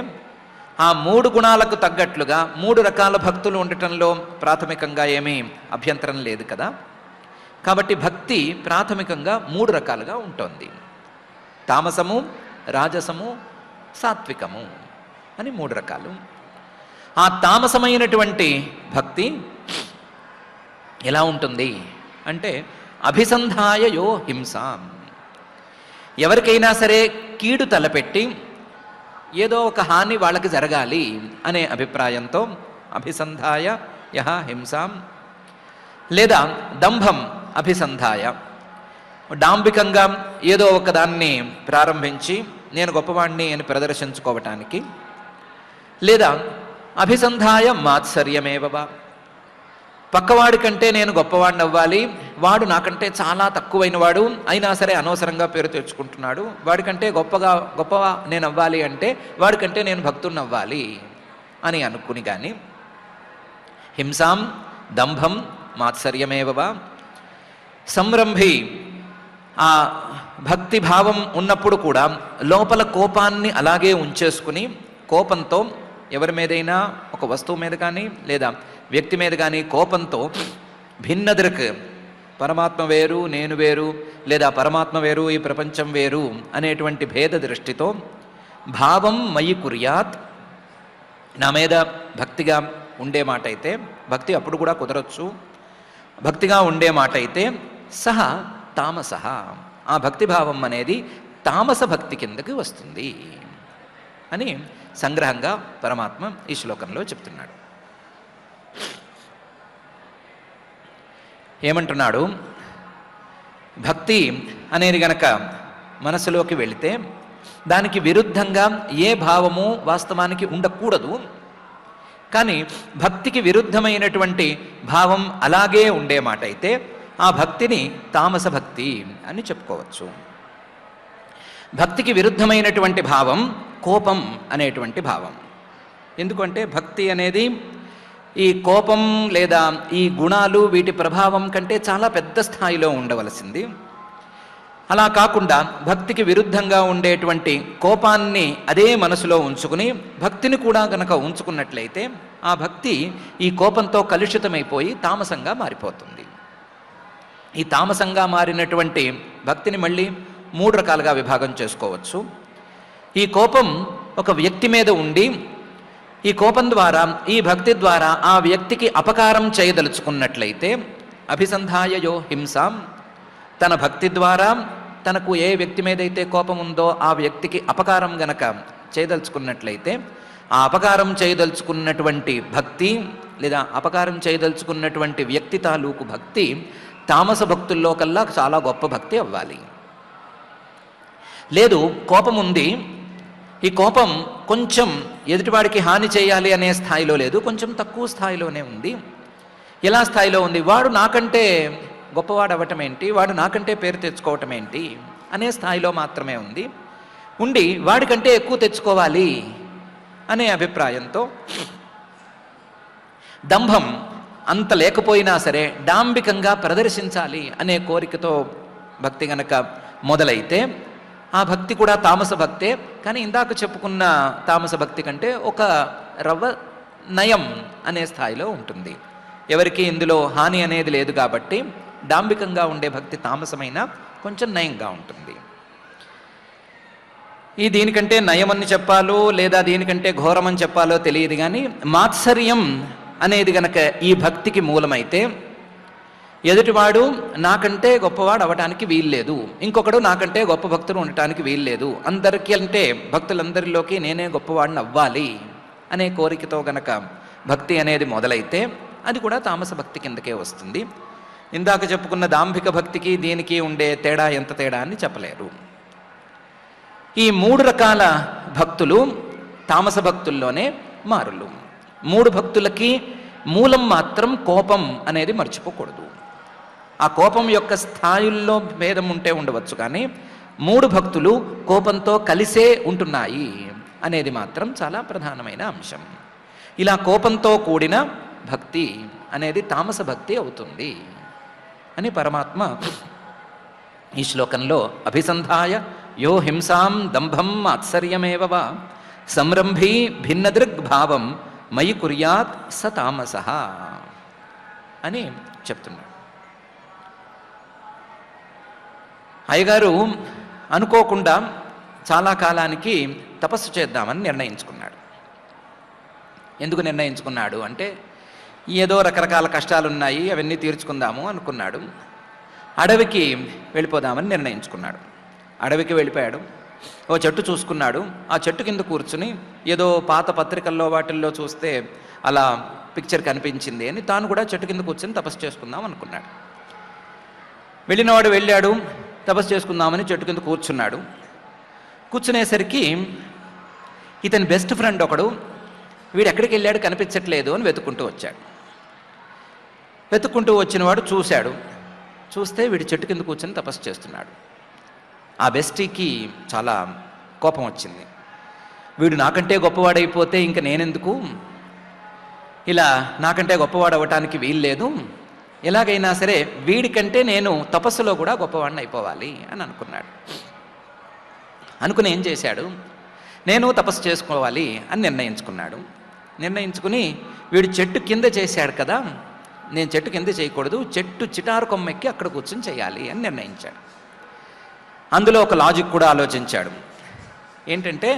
A: ఆ 3 గుణాలకు తగ్గట్లుగా 3 రకాల భక్తులు ఉండటంలో ప్రాథమికంగా ఏమీ అభ్యంతరం లేదు కదా. కాబట్టి భక్తి ప్రాథమికంగా 3 రకాలుగా ఉంటుంది. తామసము, రాజసము, సాత్వికము అని 3 రకాలు. ఆ తామసమైనటువంటి భక్తి ఎలా ఉంటుంది అంటే అభిసంధాయ యో హింసాం. ఎవరికైనా సరే కీడు తలపెట్టి ఏదో ఒక హాని వాళ్ళకి జరగాలి అనే అభిప్రాయంతో అభిసంధాయ యహ హింసాం, లేదా దంభం అభిసంధాయ, డాంబికంగా ఏదో ఒక దాన్ని ప్రారంభించి నేను గొప్పవాణ్ణి అని ప్రదర్శించుకోవటానికి, లేదా అభిసంధాయ మాత్సర్యమేవ, పక్కవాడి కంటే నేను గొప్పవాడిని అవ్వాలి, వాడు నాకంటే చాలా తక్కువైన వాడు అయినా సరే అనవసరంగా పేరు తెచ్చుకుంటున్నాడు, వాడికంటే గొప్పగా నేను అవ్వాలి అంటే వాడికంటే నేను భక్తుడిని అవ్వాలి అని అనుకుని కానీ హింసాం దంభం మాత్సర్యమేవ సంరంభి, ఆ భక్తి భావం ఉన్నప్పుడు కూడా లోపల కోపాన్ని అలాగే ఉంచేసుకుని కోపంతో ఎవరి మీదైనా ఒక వస్తువు మీద కానీ లేదా వ్యక్తి మీద కానీ కోపంతో భిన్నదృక్, పరమాత్మ వేరు నేను వేరు, లేదా పరమాత్మ వేరు ఈ ప్రపంచం వేరు అనేటువంటి భేద దృష్టితో భావం మయి కుర్యాత్, నా మీద భక్తిగా ఉండే మాట అయితే, భక్తి అప్పుడు కూడా కుదరచ్చు, భక్తిగా ఉండే మాట అయితే సహ తామసః, ఆ భక్తిభావం అనేది తామస భక్తి కిందకి వస్తుంది అని సంగ్రహంగా పరమాత్మ ఈ శ్లోకంలో చెప్తున్నాడు. ఏమంటున్నాడు? భక్తి అనేది గనక మనసులోకి వెళితే దానికి విరుద్ధంగా ఏ భావము వాస్తవానికి ఉండకూడదు. కానీ భక్తికి విరుద్ధమైనటువంటి భావం అలాగే ఉండే మాట అయితే ఆ భక్తిని తామస భక్తి అని చెప్పుకోవచ్చు. భక్తికి విరుద్ధమైనటువంటి భావం కోపం అనేటువంటి భావం. ఎందుకంటే భక్తి అనేది ఈ కోపం లేదా ఈ గుణాలు వీటి ప్రభావం కంటే చాలా పెద్ద స్థాయిలో ఉండవలసింది. అలా కాకుండా భక్తికి విరుద్ధంగా ఉండేటువంటి కోపాన్ని అదే మనసులో ఉంచుకుని భక్తిని కూడా గనక ఉంచుకున్నట్లయితే ఆ భక్తి ఈ కోపంతో కలుషితమైపోయి తామసంగా మారిపోతుంది. ఈ తామసంగా మారినటువంటి భక్తిని మళ్ళీ 3 రకాలుగా విభాగం చేసుకోవచ్చు. ఈ కోపం ఒక వ్యక్తి మీద ఉండి ఈ కోపం ద్వారా ఈ భక్తి ద్వారా ఆ వ్యక్తికి అపకారం చేయదలుచుకున్నట్లయితే అభిసంధాయయో హింసాం, తన భక్తి ద్వారా తనకు ఏ వ్యక్తి మీదైతే కోపం ఉందో ఆ వ్యక్తికి అపకారం గనక చేయదలుచుకున్నట్లయితే ఆ అపకారం చేయదలుచుకున్నటువంటి భక్తి లేదా అపకారం చేయదలుచుకున్నటువంటి వ్యక్తి తాలూకు భక్తి తామస భక్తుల్లో కల్లా చాలా గొప్ప భక్తి అవ్వాలి. లేదు, కోపం ఉంది, ఈ కోపం కొంచెం ఎదుటివాడికి హాని చేయాలి అనే స్థాయిలో లేదు, కొంచెం తక్కువ స్థాయిలోనే ఉంది. ఎలా స్థాయిలో ఉంది? వాడు నాకంటే గొప్పవాడు అవ్వటం ఏంటి, వాడు నాకంటే పేరు తెచ్చుకోవటం ఏంటి అనే స్థాయిలో మాత్రమే ఉంది. ఉండి వాడికంటే ఎక్కువ తెచ్చుకోవాలి అనే అభిప్రాయంతో, దంభం అంత లేకపోయినా సరే డాంబికంగా ప్రదర్శించాలి అనే కోరికతో భక్తి గనక మొదలైతే ఆ భక్తి కూడా తామస భక్తే. కానీ ఇందాక చెప్పుకున్న తామస భక్తి కంటే ఒక రవ్వ నయం అనే స్థాయిలో ఉంటుంది. ఎవరికి ఇందులో హాని అనేది లేదు కాబట్టి డాంబికంగా ఉండే భక్తి తామసమైన కొంచెం నయంగా ఉంటుంది. ఈ దీనికంటే నయమని చెప్పాలో లేదా దీనికంటే ఘోరమని చెప్పాలో తెలియదు. కానీ మాత్సర్యం అనేది గనక ఈ భక్తికి మూలమైతే, ఎదుటివాడు నాకంటే గొప్పవాడు అవ్వటానికి వీల్లేదు, ఇంకొకడు నాకంటే గొప్ప భక్తుడు ఉండటానికి వీల్లేదు, అందరికీ అంటే భక్తులందరిలోకి నేనే గొప్పవాడిని అవ్వాలి అనే కోరికతో గనక భక్తి అనేది మొదలైతే అది కూడా తామస భక్తి కిందకే వస్తుంది. ఇందాక చెప్పుకున్న దాంభిక భక్తికి దీనికి ఉండే తేడా ఎంత తేడా అని చెప్పలేరు. ఈ 3 రకాల భక్తులు తామస భక్తుల్లోనే మారులు. 3 భక్తులకి మూలం మాత్రం కోపం అనేది మర్చిపోకూడదు. ఆ కోపం యొక్క స్థాయిల్లో భేదం ఉంటే ఉండవచ్చు, కానీ 3 భక్తులు కోపంతో కలిసే ఉంటున్నాయి అనేది మాత్రం చాలా ప్రధానమైన అంశం. ఇలా కోపంతో కూడిన భక్తి అనేది తామస భక్తి అవుతుంది అని పరమాత్మ ఈ శ్లోకంలో అభిసంధాయ యో హింసాం దంభం మాత్సర్యమేవ వా సంరంభీ భిన్నదృగ్భావం మయి కుర్యాత్ స తామసః అని చెప్తున్నాడు. అయ్యగారు అనుకోకుండా చాలా కాలానికి తపస్సు చేద్దామని నిర్ణయించుకున్నాడు. ఎందుకు నిర్ణయించుకున్నాడు అంటే, ఏదో రకరకాల కష్టాలు ఉన్నాయి, అవన్నీ తీర్చుకుందాము అనుకున్నాడు. అడవికి వెళ్ళిపోదామని నిర్ణయించుకున్నాడు. అడవికి వెళ్ళిపోయాడు. ఓ చెట్టు చూసుకున్నాడు. ఆ చెట్టు కింద కూర్చుని ఏదో పాత పత్రికల్లో వాటిల్లో చూస్తే అలా పిక్చర్ కనిపించింది అని తాను కూడా చెట్టు కింద కూర్చొని తపస్సు చేసుకుందాం అనుకున్నాడు. వెళ్ళినవాడు వెళ్ళాడు, తపస్సు చేసుకుందామని చెట్టు కింద కూర్చున్నాడు. కూర్చునేసరికి ఇతని బెస్ట్ ఫ్రెండ్ ఒకడు వీడు ఎక్కడికి వెళ్ళాడు కనిపించట్లేదు అని వెతుక్కుంటూ వచ్చాడు. వెతుక్కుంటూ వచ్చినవాడు చూశాడు. చూస్తే వీడు చెట్టు కింద కూర్చొని తపస్సు చేస్తున్నాడు. ఆ బెస్టీకి చాలా కోపం వచ్చింది. వీడు నాకంటే గొప్పవాడైపోతే ఇంక నేనెందుకు, ఇలా నాకంటే గొప్పవాడు అవ్వటానికి వీల్లేదు, ఎలాగైనా సరే వీడికంటే నేను తపస్సులో కూడా గొప్పవాడిని అయిపోవాలి అని అనుకున్నాడు. అనుకుని ఏం చేశాడు, నేను తపస్సు చేసుకోవాలి అని నిర్ణయించుకున్నాడు. నిర్ణయించుకుని వీడు చెట్టు కింద చేశాడు కదా, నేను చెట్టు కింద చేయకూడదు, చెట్టు చిటారు కొమ్మెక్కి అక్కడ కూర్చొని చేయాలి అని నిర్ణయించాడు. అందులో ఒక లాజిక్ కూడా ఆలోచించాడు. ఏంటంటే,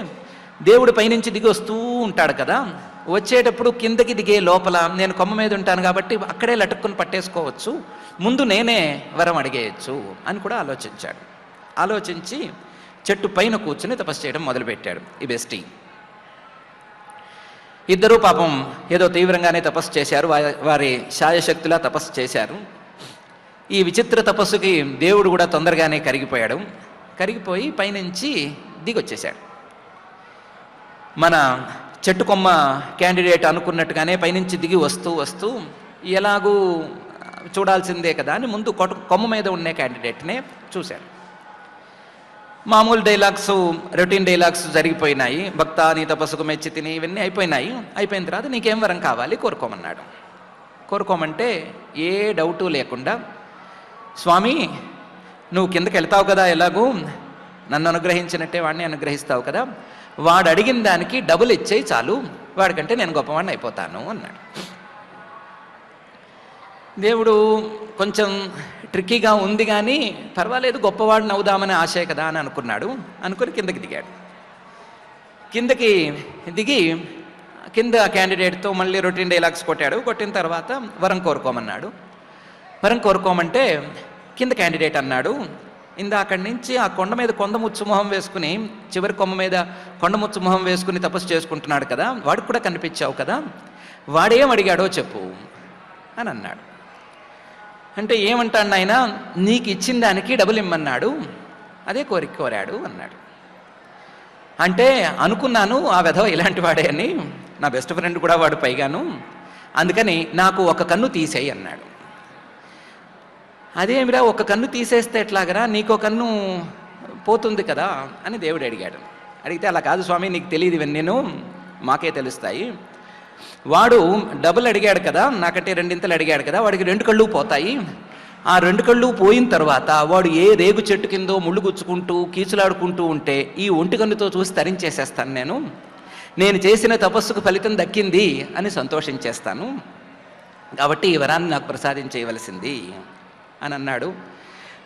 A: దేవుడు పైనుంచి దిగి వస్తూ ఉంటాడు కదా, వచ్చేటప్పుడు కిందకి దిగే లోపల నేను కొమ్మ మీద ఉంటాను కాబట్టి అక్కడే లటుక్కుని పట్టేసుకోవచ్చు, ముందు నేనే వరం అడిగేయచ్చు అని కూడా ఆలోచించాడు. ఆలోచించి చెట్టు పైన కూర్చుని తపస్సు చేయడం మొదలుపెట్టాడు ఈ బెస్టీ. ఇద్దరూ పాపం ఏదో తీవ్రంగానే తపస్సు చేశారు, వారి శాయశక్తులా తపస్సు చేశారు. ఈ విచిత్ర తపస్సుకి దేవుడు కూడా తొందరగానే కరిగిపోయాడు. కరిగిపోయి పైనుంచి దిగొచ్చేశాడు. మన చెట్టు కొమ్మ క్యాండిడేట్ అనుకున్నట్టుగానే పైనుంచి దిగి వస్తూ వస్తూ ఎలాగూ చూడాల్సిందే కదా అని ముందు కొమ్మ మీద ఉండే క్యాండిడేట్నే చూశాడు. మామూలు డైలాగ్స్, రొటీన్ డైలాగ్స్ జరిగిపోయినాయి. భక్త నీ తపస్సుకు మెచ్చి తిని ఇవన్నీ అయిపోయినాయి. అయిపోయిన తర్వాత నీకేం వరం కావాలి కోరుకోమన్నాడు. కోరుకోమంటే ఏ డౌటు లేకుండా, స్వామి నువ్వు కిందకి వెళ్తావు కదా, ఎలాగూ నన్ను అనుగ్రహించినట్టే వాడిని అనుగ్రహిస్తావు కదా, వాడు అడిగిన దానికి డబుల్ ఇచ్చేయి చాలు, వాడికంటే నేను గొప్పవాడిని అయిపోతాను అన్నాడు. దేవుడు కొంచెం ట్రిక్కీగా ఉంది కానీ పర్వాలేదు, గొప్పవాడిని అవుదామని ఆశే కదా అని అనుకున్నాడు. అనుకుని కిందకి దిగాడు. కిందకి దిగి కింద క్యాండిడేట్తో మళ్ళీ రొటీన్ డైలాగ్స్ కొట్టాడు. కొట్టిన తర్వాత వరం కోరుకోమన్నాడు. వరం కోరుకోమంటే కింద క్యాండిడేట్ అన్నాడు, అక్కడి నుంచి ఆ కొండ మీద కొండముచ్చు మొహం వేసుకుని, చివరి కొమ్మ మీద కొండముచ్చు మొహం వేసుకుని తపస్సు చేసుకుంటున్నాడు కదా, వాడికి కూడా కనిపించావు కదా, వాడేం అడిగాడో చెప్పు అని అన్నాడు. అంటే ఏమంటాడు ఆయన, నీకు ఇచ్చిన దానికి డబుల్ ఇమ్మన్నాడు, అదే కోరిక కోరాడు అన్నాడు. అంటే అనుకున్నాను ఆ వెధవ ఇలాంటి వాడే అని, నా బెస్ట్ ఫ్రెండ్ కూడా వాడు పైగాను, అందుకని నాకు ఒక కన్ను తీసేయి అన్నాడు. అదేమిరా ఒక కన్ను తీసేస్తే ఎట్లాగరా, నీకో కన్ను పోతుంది కదా అని దేవుడు అడిగాడు. అడిగితే అలా కాదు స్వామి, నీకు తెలియదు ఇవన్నీ, మాకే తెలుస్తాయి. వాడు డబుల్ అడిగాడు కదా, నాకంటే రెండింతలు అడిగాడు కదా, వాడికి 2 కళ్ళు పోతాయి. ఆ 2 కళ్ళు పోయిన తర్వాత వాడు ఏ రేగు చెట్టు కిందో ముళ్ళు గుచ్చుకుంటూ కీచులాడుకుంటూ ఉంటే ఈ ఒంటి కన్నుతో చూసి తరించేసేస్తాను. నేను చేసిన తపస్సుకు ఫలితం దక్కింది అని సంతోషించేస్తాను. కాబట్టి ఈ వరాన్ని నాకు ప్రసాదించేయవలసింది అని అన్నాడు.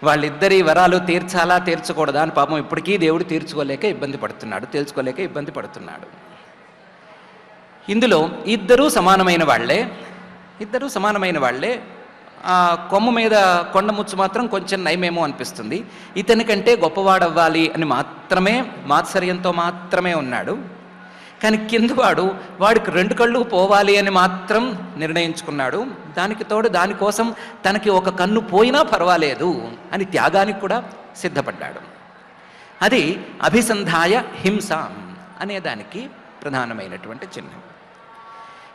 A: వాళ్ళిద్దరి వరాలు తీర్చాలా తీర్చకూడదా అని పాపం ఇప్పటికీ దేవుడు తీర్చుకోలేక ఇబ్బంది పడుతున్నాడు. ఇందులో ఇద్దరూ సమానమైన వాళ్ళే. ఆ కొమ్ము మీద కొండ ముచ్చు మాత్రం కొంచెం నయమేమో అనిపిస్తుంది. ఇతనికంటే గొప్పవాడవ్వాలి అని మాత్రమే మాత్సర్యంతో మాత్రమే ఉన్నాడు. కానీ కిందవాడు వాడికి 2 కళ్ళు పోవాలి అని మాత్రం నిర్ణయించుకున్నాడు. దానికి తోడు దానికోసం తనకి ఒక కన్ను పోయినా పర్వాలేదు అని త్యాగానికి కూడా సిద్ధపడ్డాడు. అది అభిసంధాయ హింస అనే దానికి ప్రధానమైనటువంటి చిహ్నం.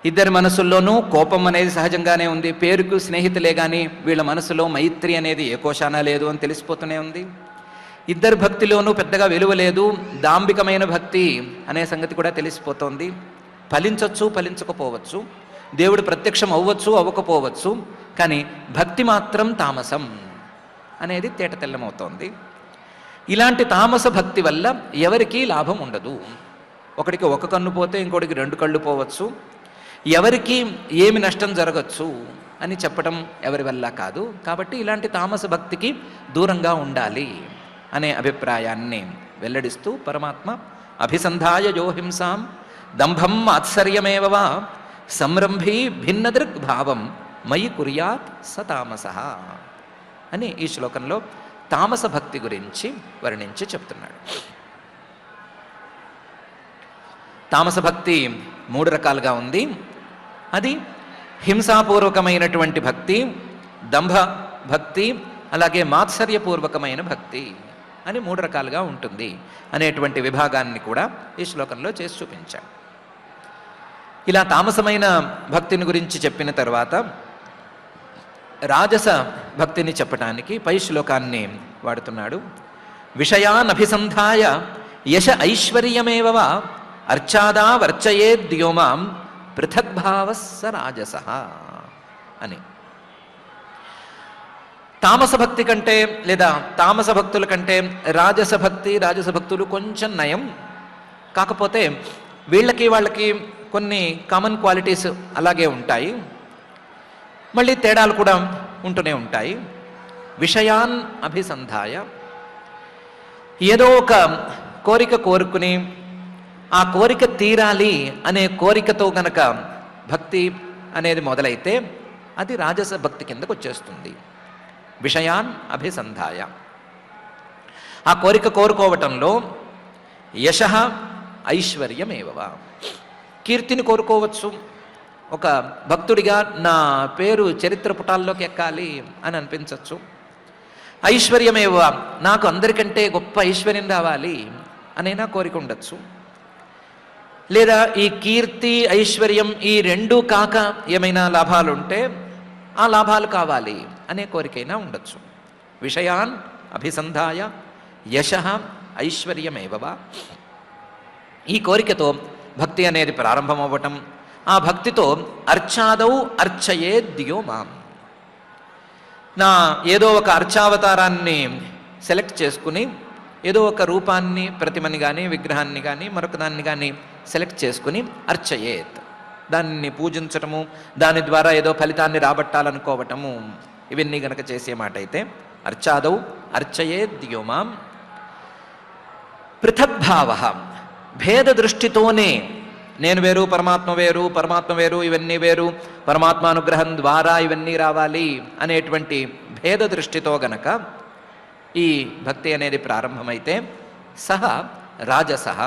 A: ఇద్దరి మనసుల్లోనూ కోపం అనేది సహజంగానే ఉంది. పేరుకు స్నేహితులే కానీ వీళ్ళ మనసులో మైత్రి అనేది ఏ కోశానా లేదు అని తెలిసిపోతూనే ఉంది. ఇద్దరి భక్తిలోనూ పెద్దగా విలువ లేదు, దాంభికమైన భక్తి అనే సంగతి కూడా తెలిసిపోతోంది. ఫలించవచ్చు, ఫలించకపోవచ్చు, దేవుడు ప్రత్యక్షం అవ్వచ్చు, అవ్వకపోవచ్చు, కానీ భక్తి మాత్రం తామసం అనేది తేటతెల్లమవుతోంది. ఇలాంటి తామస భక్తి వల్ల ఎవరికీ లాభం ఉండదు. ఒకడికి ఒక కన్ను పోతే ఇంకోటికి 2 కళ్ళు పోవచ్చు, ఎవరికి ఏమి నష్టం జరగచ్చు అని చెప్పడం ఎవరి వల్ల కాదు. కాబట్టి ఇలాంటి తామస భక్తికి దూరంగా ఉండాలి అనే అభిప్రాయాన్ని వెల్లడిస్తూ పరమాత్మ అభిసంధాయ యోహింసాం దంభం ఆత్సర్యమేవవా సంరంభీ భిన్నదృగ్భావం మయి కుర్యాత్ స తామసః అని ఈ శ్లోకంలో తామస భక్తి గురించి వర్ణించి చెప్తున్నాడు. తామస భక్తి 3 రకాలుగా ఉంది. అది హింసాపూర్వకమైనటువంటి భక్తి, దంభ భక్తి, అలాగే మాత్సర్యపూర్వకమైన భక్తి అని 3 రకాలుగా ఉంటుంది అనేటువంటి విభాగాన్ని కూడా ఈ శ్లోకంలో చేసి చూపించాడు. ఇలా తామసమైన భక్తిని గురించి చెప్పిన తర్వాత రాజస భక్తిని చెప్పటానికి పై శ్లోకాన్ని వాడుతున్నాడు. విషయానభిసంధాయ యశ ఐశ్వర్యమేవవా అర్చాదా వర్చయేద్యోమాం పృథగ్భావస్స రాజసః అని. తామస భక్తి కంటే లేదా తామస భక్తుల కంటే రాజస భక్తులు కొంచెం నయం. కాకపోతే వాళ్ళకి కొన్ని కామన్ క్వాలిటీస్ అలాగే ఉంటాయి, మళ్ళీ తేడాలు కూడా ఉంటూనే ఉంటాయి. విషయాన్ అభిసంధాయ, ఏదో ఒక కోరిక కోరుకుని ఆ కోరిక తీరాలి అనే కోరికతో గనక భక్తి అనేది మొదలైతే అది రాజస భక్తి కిందకు వచ్చేస్తుంది. విషయాన్ అభిసంధాయ, ఆ కోరిక కోరుకోవటంలో యశః ఐశ్వర్యమేవవా, కీర్తిని కోరుకోవచ్చు. ఒక భక్తుడిగా నా పేరు చరిత్ర పుటాల్లోకి ఎక్కాలి అని అనిపించవచ్చు. ఐశ్వర్యమేవ, నాకు అందరికంటే గొప్ప ఐశ్వర్యం రావాలి అనైనా కోరిక ఉండొచ్చు. లేదా ఈ కీర్తి ఐశ్వర్యం ఈ 2 కాక ఏమైనా లాభాలు ఉంటే ఆ లాభాలు కావాలి అనే కోరికైనా ఉండొచ్చు. విషయాన్ అభిసంధాయ యశః ఐశ్వర్యమేవవా, ఈ కోరికతో భక్తి అనేది ప్రారంభమవ్వటం. ఆ భక్తితో అర్చాదౌ అర్చయేద్యో మాం, నా ఏదో ఒక అర్చావతారాన్ని సెలెక్ట్ చేసుకుని ఏదో ఒక రూపాన్ని, ప్రతిమని కానీ విగ్రహాన్ని కానీ మరొక దాన్ని కానీ సెలెక్ట్ చేసుకుని అర్చయేత్, దాన్ని పూజించటము, దాని ద్వారా ఏదో ఫలితాన్ని రాబట్టాలనుకోవటము, ఇవన్నీ గనక చేసే మాట అయితే అర్చాదౌ అర్చయేద్యో మాం. పృథగ్భావ, భేద దృష్టితోనే నేను వేరు పరమాత్మ వేరు, పరమాత్మ వేరు ఇవన్నీ వేరు, పరమాత్మానుగ్రహం ద్వారా ఇవన్నీ రావాలి అనేటువంటి భేద దృష్టితో గనక ఈ భక్తి అనేది ప్రారంభమైతే సహ రాజసః,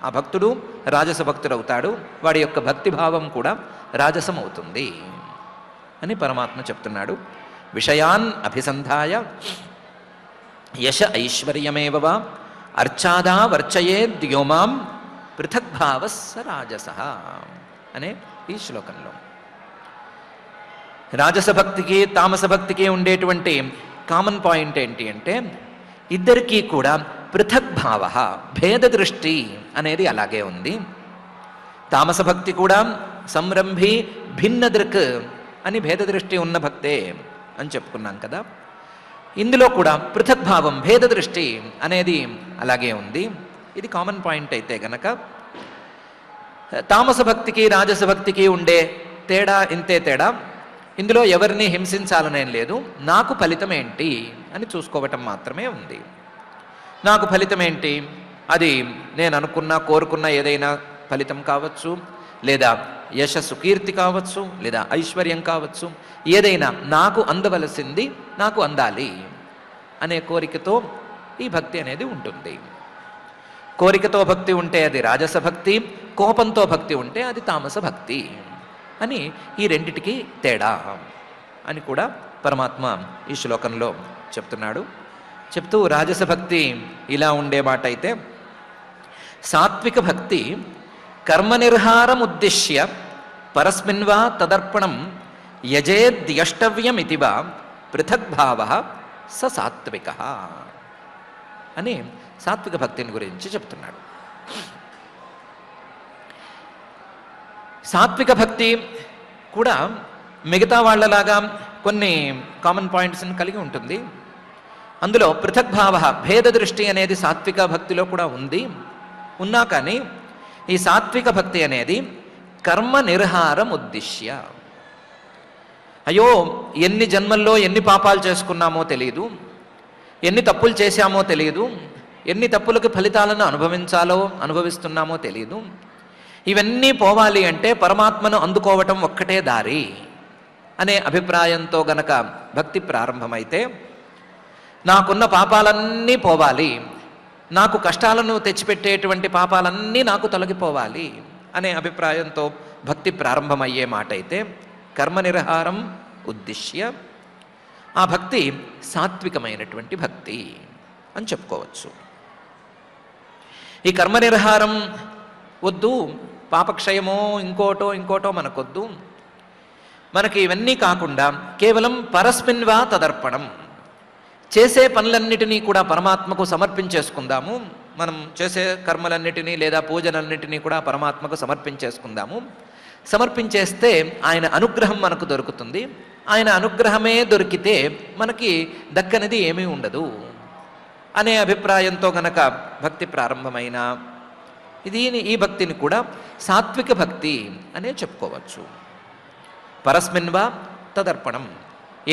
A: ఆ భక్తుడు రాజస భక్తుడు అవుతాడు, వాడి యొక్క భక్తిభావం కూడా రాజసం అవుతుంది అని పరమాత్మ చెప్తున్నాడు. విషయాన్ అభిసంధాయ యశ ఐశ్వర్యమేవ వా అర్చాదా వర్చయేద్యోమాం పృథగ్భావ స రాజసః అనే ఈ శ్లోకంలో రాజస భక్తికి తామస భక్తికి ఉండేటువంటి కామన్ పాయింట్ ఏంటి అంటే ఇద్దరికీ కూడా పృథగ్భావ భేద దృష్టి అనేది అలాగే ఉంది. తామస భక్తి కూడా సంరంభి భిన్న దృక్ అని భేద దృష్టి ఉన్న భక్తే అని చెప్పుకున్నాం కదా. ఇందులో కూడా పృథగ్భావం భేద దృష్టి అనేది అలాగే ఉంది. ఇది కామన్ పాయింట్ అయితే గనక తామస భక్తికి రాజస భక్తికి ఉండే తేడా ఇంతే తేడా. ఇందులో ఎవరిని హింసించాలనేం లేదు, నాకు ఫలితం ఏంటి అని చూసుకోవటం మాత్రమే ఉంది. నాకు ఫలితం ఏంటి, అది నేను అనుకున్న కోరుకున్న ఏదైనా ఫలితం కావచ్చు, లేదా యశస్సు కీర్తి కావచ్చు, లేదా ఐశ్వర్యం కావచ్చు, ఏదైనా నాకు అందవలసింది నాకు అందాలి అనే కోరికతో ఈ భక్తి అనేది ఉంటుంది. కోరికతో భక్తి ఉంటే అది రాజస భక్తి, కోపంతో భక్తి ఉంటే అది తామస భక్తి అని ఈ రెండిటికి తేడా అని కూడా పరమాత్మ ఈ శ్లోకంలో చెప్తున్నాడు. చెప్తూ రాజస భక్తి ఇలా ఉండే మాట అయితే, సాత్విక భక్తి కర్మనిర్హారముద్దిశ్య పరస్మిన్ వా తదర్పణం యజేద్యష్టవ్యమితి వా పృథగ్భావ స సాత్విక అని సాత్విక భక్తిని గురించి చెప్తున్నాడు. సాత్విక భక్తి కూడా మిగతా వాళ్ళలాగా కొన్ని కామన్ పాయింట్స్ని కలిగి ఉంటుంది. అందులో పృథగ్భావ భేద దృష్టి అనేది సాత్విక భక్తిలో కూడా ఉంది. ఉన్నా కానీ ఈ సాత్విక భక్తి అనేది కర్మ నిర్హారం ఉద్దిశ్య, అయ్యో ఎన్ని జన్మల్లో ఎన్ని పాపాలు చేసుకున్నామో తెలియదు, ఎన్ని తప్పులు చేశామో తెలియదు, ఎన్ని తప్పులకు ఫలితాలను అనుభవిస్తున్నామో తెలియదు, ఇవన్నీ పోవాలి అంటే పరమాత్మను అందుకోవటం ఒక్కటే దారి అనే అభిప్రాయంతో గనక భక్తి ప్రారంభమైతే, నాకున్న పాపాలన్నీ పోవాలి, నాకు కష్టాలను తెచ్చిపెట్టేటువంటి పాపాలన్నీ నాకు తొలగిపోవాలి అనే అభిప్రాయంతో భక్తి ప్రారంభమయ్యే మాట అయితే కర్మనిర్హారం ఉద్దిశ్య ఆ భక్తి సాత్వికమైనటువంటి భక్తి అని చెప్పుకోవచ్చు. ఈ కర్మనిర్హారం వద్దు, పాపక్షయమో ఇంకోటో మనకొద్దు. మనకి ఇవన్నీ కాకుండా కేవలం పరస్మిన్ వా తదర్పణం, చేసే పనులన్నిటినీ కూడా పరమాత్మకు సమర్పించేసుకుందాము. మనం చేసే కర్మలన్నిటినీ లేదా పూజలన్నిటినీ కూడా పరమాత్మకు సమర్పించేసుకుందాము. సమర్పించేస్తే ఆయన అనుగ్రహం మనకు దొరుకుతుంది. ఆయన అనుగ్రహమే దొరికితే మనకి దక్కనిది ఏమీ ఉండదు అనే అభిప్రాయంతో గనక భక్తి ప్రారంభమైన ఈ భక్తిని కూడా సాత్విక భక్తి అనే చెప్పుకోవచ్చు. పరస్మిన్ వా తదర్పణం,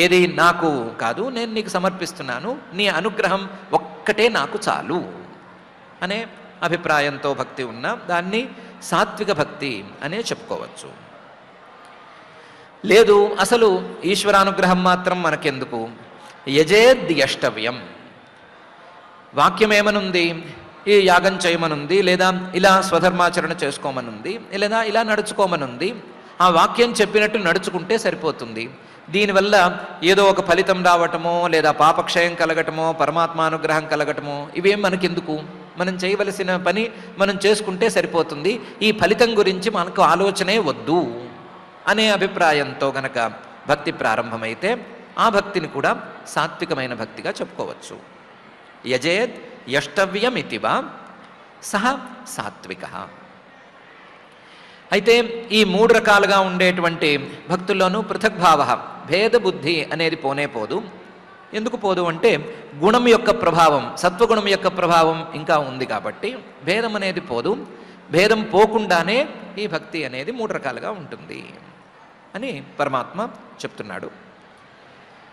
A: ఏది నాకు కాదు, నేను నీకు సమర్పిస్తున్నాను, నీ అనుగ్రహం ఒక్కటే నాకు చాలు అనే అభిప్రాయంతో భక్తి ఉన్న దాన్ని సాత్విక భక్తి అనే చెప్పుకోవచ్చు. లేదు అసలు ఈశ్వరానుగ్రహం మాత్రం మనకెందుకు, యజేద్యష్టవ్యం, వాక్యం ఏమనుంది, ఈ యాగం చేయమనుంది, లేదా ఇలా స్వధర్మాచరణ చేసుకోమనుంది, లేదా ఇలా నడుచుకోమనుంది, ఆ వాక్యం చెప్పినట్టు నడుచుకుంటే సరిపోతుంది. దీనివల్ల ఏదో ఒక ఫలితం రావటమో లేదా పాపక్షయం కలగటమో పరమాత్మానుగ్రహం కలగటమో ఇవేం మనకెందుకు, మనం చేయవలసిన పని మనం చేసుకుంటే సరిపోతుంది, ఈ ఫలితం గురించి మనకు ఆలోచనే వద్దు అనే అభిప్రాయంతో గనక భక్తి ప్రారంభమైతే ఆ భక్తిని కూడా సాత్వికమైన భక్తిగా చెప్పుకోవచ్చు. యజేద్ యష్టవ్యమితి వా సహ సాత్విక. అయితే ఈ మూడు రకాలుగా ఉండేటువంటి భక్తుల్లోనూ పృథగ్భావ భేద బుద్ధి అనేది పోనే పోదు. ఎందుకు పోదు అంటే గుణం యొక్క ప్రభావం, సత్వగుణం యొక్క ప్రభావం ఇంకా ఉంది కాబట్టి భేదం అనేది పోదు. భేదం పోకుండానే ఈ భక్తి అనేది మూడు రకాలుగా ఉంటుంది అని పరమాత్మ చెప్తున్నాడు.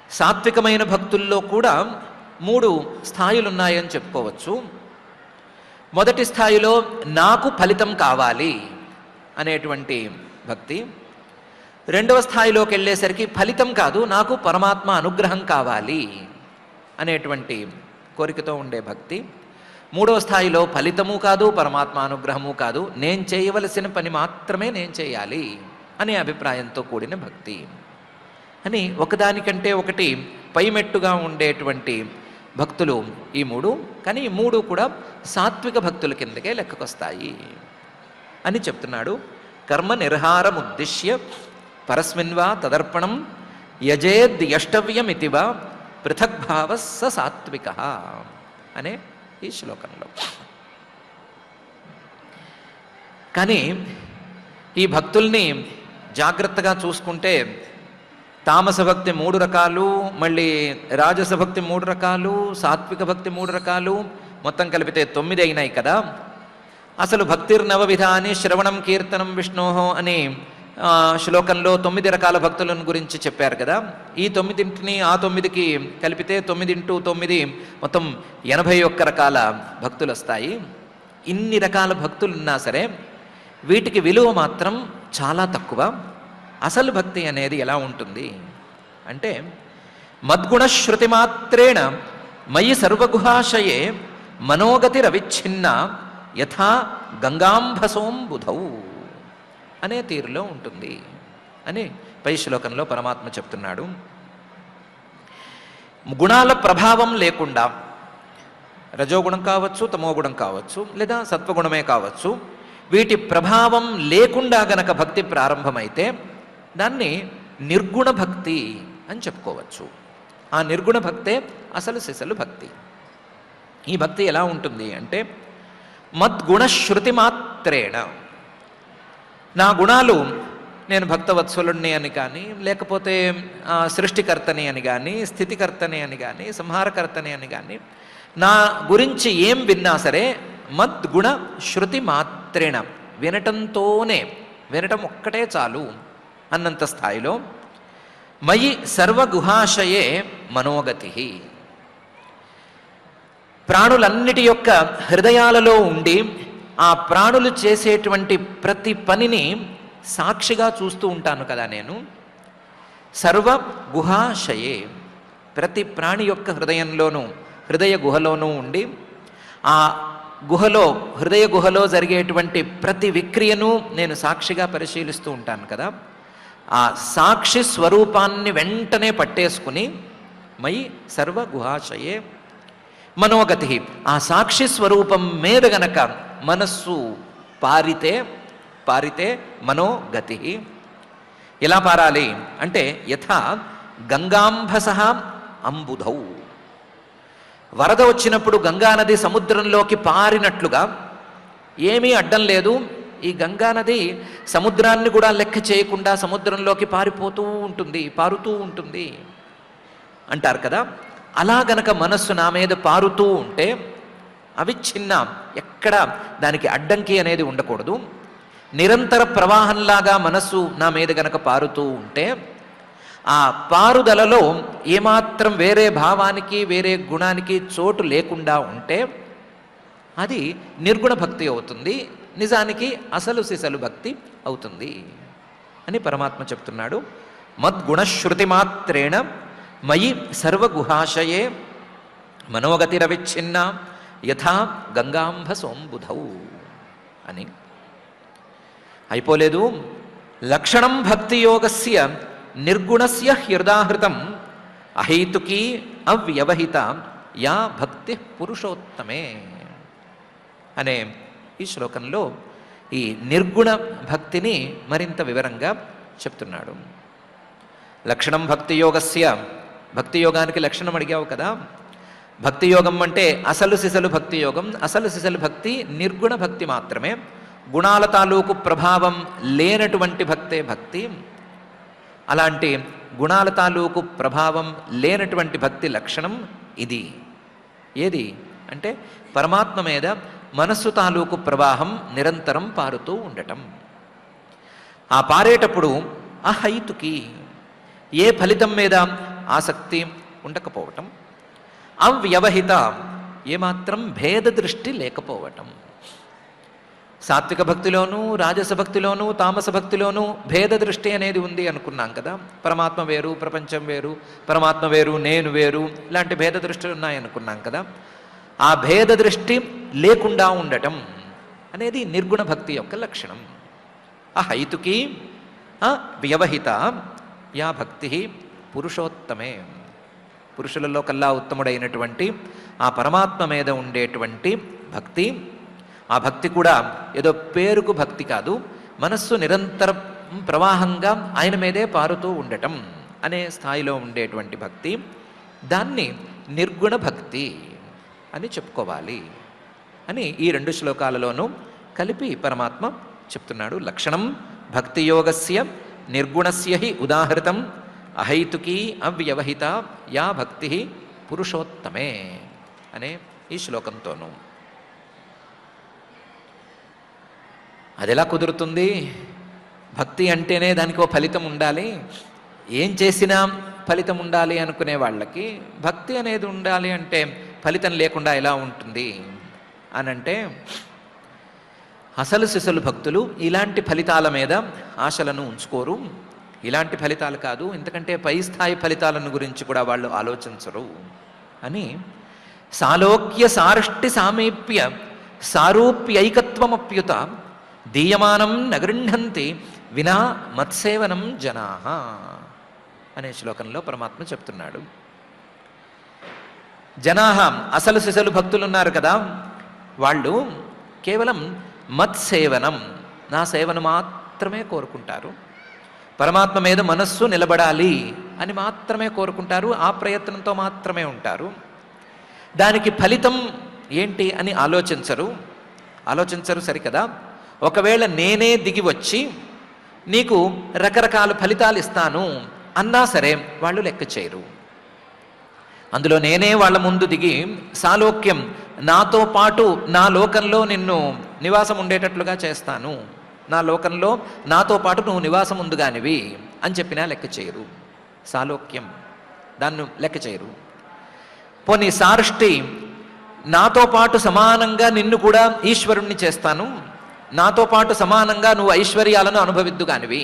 A: సాత్వికమైన భక్తుల్లో కూడా మూడు స్థాయిలు ఉన్నాయని చెప్పుకోవచ్చు. మొదటి స్థాయిలో నాకు ఫలితం కావాలి అనేటువంటి భక్తి. రెండవ స్థాయిలోకి వెళ్ళేసరికి ఫలితం కాదు, నాకు పరమాత్మ అనుగ్రహం కావాలి అనేటువంటి కోరికతో ఉండే భక్తి. మూడవ స్థాయిలో ఫలితము కాదు, పరమాత్మ అనుగ్రహము కాదు, నేను చేయవలసిన పని మాత్రమే నేను చేయాలి అనే అభిప్రాయంతో కూడిన భక్తి. అని ఒకదానికంటే ఒకటి పైమెట్టుగా ఉండేటువంటి భక్తులు ఈ మూడు. కానీ ఈ మూడు కూడా సాత్విక భక్తుల కిందకే లెక్కకొస్తాయి అని చెప్తున్నాడు. కర్మ నిర్హారముద్దిశ్య పరస్మిన్వా తదర్పణం యజేద్ యష్టవ్యమితివా పృథగ్భావ స సాత్విక అనే ఈ శ్లోకంలో. కానీ ఈ భక్తుల్ని జాగ్రత్తగా చూసుకుంటే తామస భక్తి 3 రకాలు, మళ్ళీ రాజస భక్తి 3 రకాలు, సాత్విక భక్తి 3 రకాలు, మొత్తం కలిపితే 9 అయినాయి కదా. అసలు భక్తిర్నవవిధ అని శ్రవణం కీర్తనం విష్ణోహో అని శ్లోకంలో 9 రకాల భక్తులను గురించి చెప్పారు కదా. ఈ 9ంటిని ఆ 9కి కలిపితే 9 × 9 మొత్తం 81 రకాల భక్తులు వస్తాయి. ఇన్ని రకాల భక్తులు ఉన్నా సరే వీటికి విలువ మాత్రం చాలా తక్కువ. అసలు భక్తి అనేది ఎలా ఉంటుంది అంటే మద్గుణశ్రుతి మాత్రేణ మయి సర్వగుహాశయే మనోగతిరవిచ్ఛిన్న యథా గంగాంభసోంబుధౌ అనే తీరులో ఉంటుంది అని పై శ్లోకంలో పరమాత్మ చెప్తున్నాడు. గుణాల ప్రభావం లేకుండా, రజోగుణం కావచ్చు, తమోగుణం కావచ్చు, లేదా సత్వగుణమే కావచ్చు, వీటి ప్రభావం లేకుండా గనక భక్తి ప్రారంభమైతే దాన్ని నిర్గుణ భక్తి అని చెప్పుకోవచ్చు. ఆ నిర్గుణ భక్తే అసలు సిసలు భక్తి. ఈ భక్తి ఎలా ఉంటుంది అంటే మద్గుణశ్రుతి మాత్రేణ, నా గుణాలు, నేను భక్తవత్సలుణ్ణి అని కానీ, లేకపోతే సృష్టికర్తని అని కానీ, స్థితికర్తని అని కానీ, సంహారకర్తని అని కానీ, నా గురించి ఏం విన్నా సరే మద్గుణ శృతి మాత్రేణ, వినటంతోనే, వినటం ఒక్కటే చాలు అన్నంత స్థాయిలో మయి సర్వగుహాశయే మనోగతి, ప్రాణులన్నిటి యొక్క హృదయాలలో ఉండి ఆ ప్రాణులు చేసేటువంటి ప్రతి పనిని సాక్షిగా చూస్తూ ఉంటాను కదా నేను. సర్వ గుహాశయే, ప్రతి ప్రాణి యొక్క హృదయంలోనూ, హృదయ గుహలోనూ ఉండి ఆ గుహలో, హృదయ గుహలో జరిగేటువంటి ప్రతి విక్రియను నేను సాక్షిగా పరిశీలిస్తూ ఉంటాను కదా. ఆ సాక్షి స్వరూపాన్ని వెంటనే పట్టేసుకుని మయి సర్వ గుహాశయే మనోగతి, ఆ సాక్షి స్వరూపం మీద గనక మనస్సు పారితే మనోగతి. ఎలా పారాలి అంటే యథా గంగాంభస అంబుధౌ, వరద వచ్చినప్పుడు గంగానది సముద్రంలోకి పారినట్లుగా, ఏమీ అడ్డం లేదు, ఈ గంగానది సముద్రాన్ని కూడా లెక్క చేయకుండా సముద్రంలోకి పారుతూ ఉంటుంది అంటారు కదా. అలా గనక మనస్సు నా మీద పారుతూ ఉంటే అవిచ్ఛిన్న, ఎక్కడ దానికి అడ్డంకి అనేది ఉండకూడదు, నిరంతర ప్రవాహంలాగా మనస్సు నా మీద గనక పారుతూ ఉంటే, ఆ పారుదలలో ఏమాత్రం వేరే భావానికి, వేరే గుణానికి చోటు లేకుండా ఉంటే అది నిర్గుణ భక్తి అవుతుంది, నిజానికి అసలు సిసలు భక్తి అవుతుంది అని పరమాత్మ చెప్తున్నాడు. మద్గుణశ్రుతి మాత్రేణ మయి సర్వగుహాశయే మనోగతిరవిచ్ఛిన్న యథా గంగాంభ సోంబుధౌ అని. అయిపోలేదు. లక్షణం భక్తియోగస్య నిర్గుణస్య హ్యదాహృతం అహైతుకీ అవ్యవహిత యా భక్తి పురుషోత్తమే అనే ఈ శ్లోకంలో ఈ నిర్గుణ భక్తిని మరింత వివరంగా చెప్తున్నాడు. లక్షణం భక్తియోగస్య, భక్తియోగానికి లక్షణం అడిగావు కదా. భక్తియోగం అంటే అసలు సిసలు భక్తి యోగం. అసలు సిసలు భక్తి నిర్గుణ భక్తి మాత్రమే, గుణాల తాలూకు ప్రభావం లేనటువంటి భక్తే భక్తి. అలాంటి గుణాల తాలూకు ప్రభావం లేనటువంటి భక్తి లక్షణం ఇది. ఏది అంటే పరమాత్మ మీద మనస్సు తాలూకు ప్రవాహం నిరంతరం పారుతూ ఉండటం. ఆ పారేటప్పుడు అహైతుకి, ఏ ఫలితం మీద ఆసక్తి ఉండకపోవటం, అవ్యవహిత, ఏమాత్రం భేద దృష్టి లేకపోవటం. సాత్విక భక్తిలోనూ, రాజస భక్తిలోనూ, తామస భక్తిలోనూ భేద దృష్టి అనేది ఉంది అనుకున్నాం కదా. పరమాత్మ వేరు, ప్రపంచం వేరు, పరమాత్మ వేరు, నేను వేరు, ఇలాంటి భేద దృష్టిలు ఉన్నాయనుకున్నాం కదా. ఆ భేద దృష్టి లేకుండా ఉండటం అనేది నిర్గుణ భక్తి యొక్క లక్షణం. అహైతుకి అవ్యవహిత యా భక్తి పురుషోత్తమే. పురుషులలో కల్లా ఉత్తముడైనటువంటి ఆ పరమాత్మ మీద ఉండేటువంటి భక్తి, ఆ భక్తి కూడా ఏదో పేరుకు భక్తి కాదు, మనస్సు నిరంతర ప్రవాహంగా ఆయన మీదే పారుతూ ఉండటం అనే స్థాయిలో ఉండేటువంటి భక్తి, దాన్ని నిర్గుణ భక్తి అని చెప్పుకోవాలి అని ఈ 2 శ్లోకాలలోనూ కలిపి పరమాత్మ చెప్తున్నాడు. లక్షణం భక్తియోగస్య నిర్గుణస్య హి ఉదాహృతం అహైతుకీ అవ్యవహిత యా భక్తి పురుషోత్తమే అనే ఈ శ్లోకంతోనూ. అదెలా కుదురుతుంది? భక్తి అంటేనే దానికి ఓ ఫలితం ఉండాలి, ఏం చేసినా ఫలితం ఉండాలి అనుకునే వాళ్ళకి భక్తి అనేది ఉండాలి అంటే ఫలితం లేకుండా ఎలా ఉంటుంది అని అంటే, అసలు సిసలు భక్తులు ఇలాంటి ఫలితాల మీద ఆశలను ఉంచుకోరు. ఇలాంటి ఫలితాలు కాదు, ఎందుకంటే పై స్థాయి ఫలితాలను గురించి కూడా వాళ్ళు ఆలోచించరు అని సాలోక్య సారష్టి సామీప్య సారూప్యైకత్వమప్యుత దీయమానం నగృహంతి వినా మత్సేవనం జనాః అనే శ్లోకంలో పరమాత్మ చెప్తున్నాడు. జనాః అసలు సిసలు భక్తులు ఉన్నారు కదా, వాళ్ళు కేవలం మత్సేవనం, నా సేవను మాత్రమే కోరుకుంటారు. పరమాత్మ మీద మనస్సు నిలబడాలి అని మాత్రమే కోరుకుంటారు, ఆ ప్రయత్నంతో మాత్రమే ఉంటారు. దానికి ఫలితం ఏంటి అని ఆలోచించరు సరికదా. ఒకవేళ నేనే దిగి వచ్చి నీకు రకరకాల ఫలితాలు ఇస్తాను అన్నా సరే వాళ్ళు లెక్క చేయరు. అందులో నేనే వాళ్ళ ముందు దిగి సాలోక్యం, నాతో పాటు నా లోకంలో నిన్ను నివాసం ఉండేటట్లుగా చేస్తాను, నా లోకంలో నాతో పాటు నువ్వు నివాసం ఉందిగానివి అని చెప్పినా లెక్క చేయరు. సాలోక్యం దాన్ని లెక్క చేయరు. పోనీ సారష్టి, నాతో పాటు సమానంగా నిన్ను కూడా ఈశ్వరుణ్ణి చేస్తాను, నాతో పాటు సమానంగా నువ్వు ఐశ్వర్యాలను అనుభవిద్దుగానివి,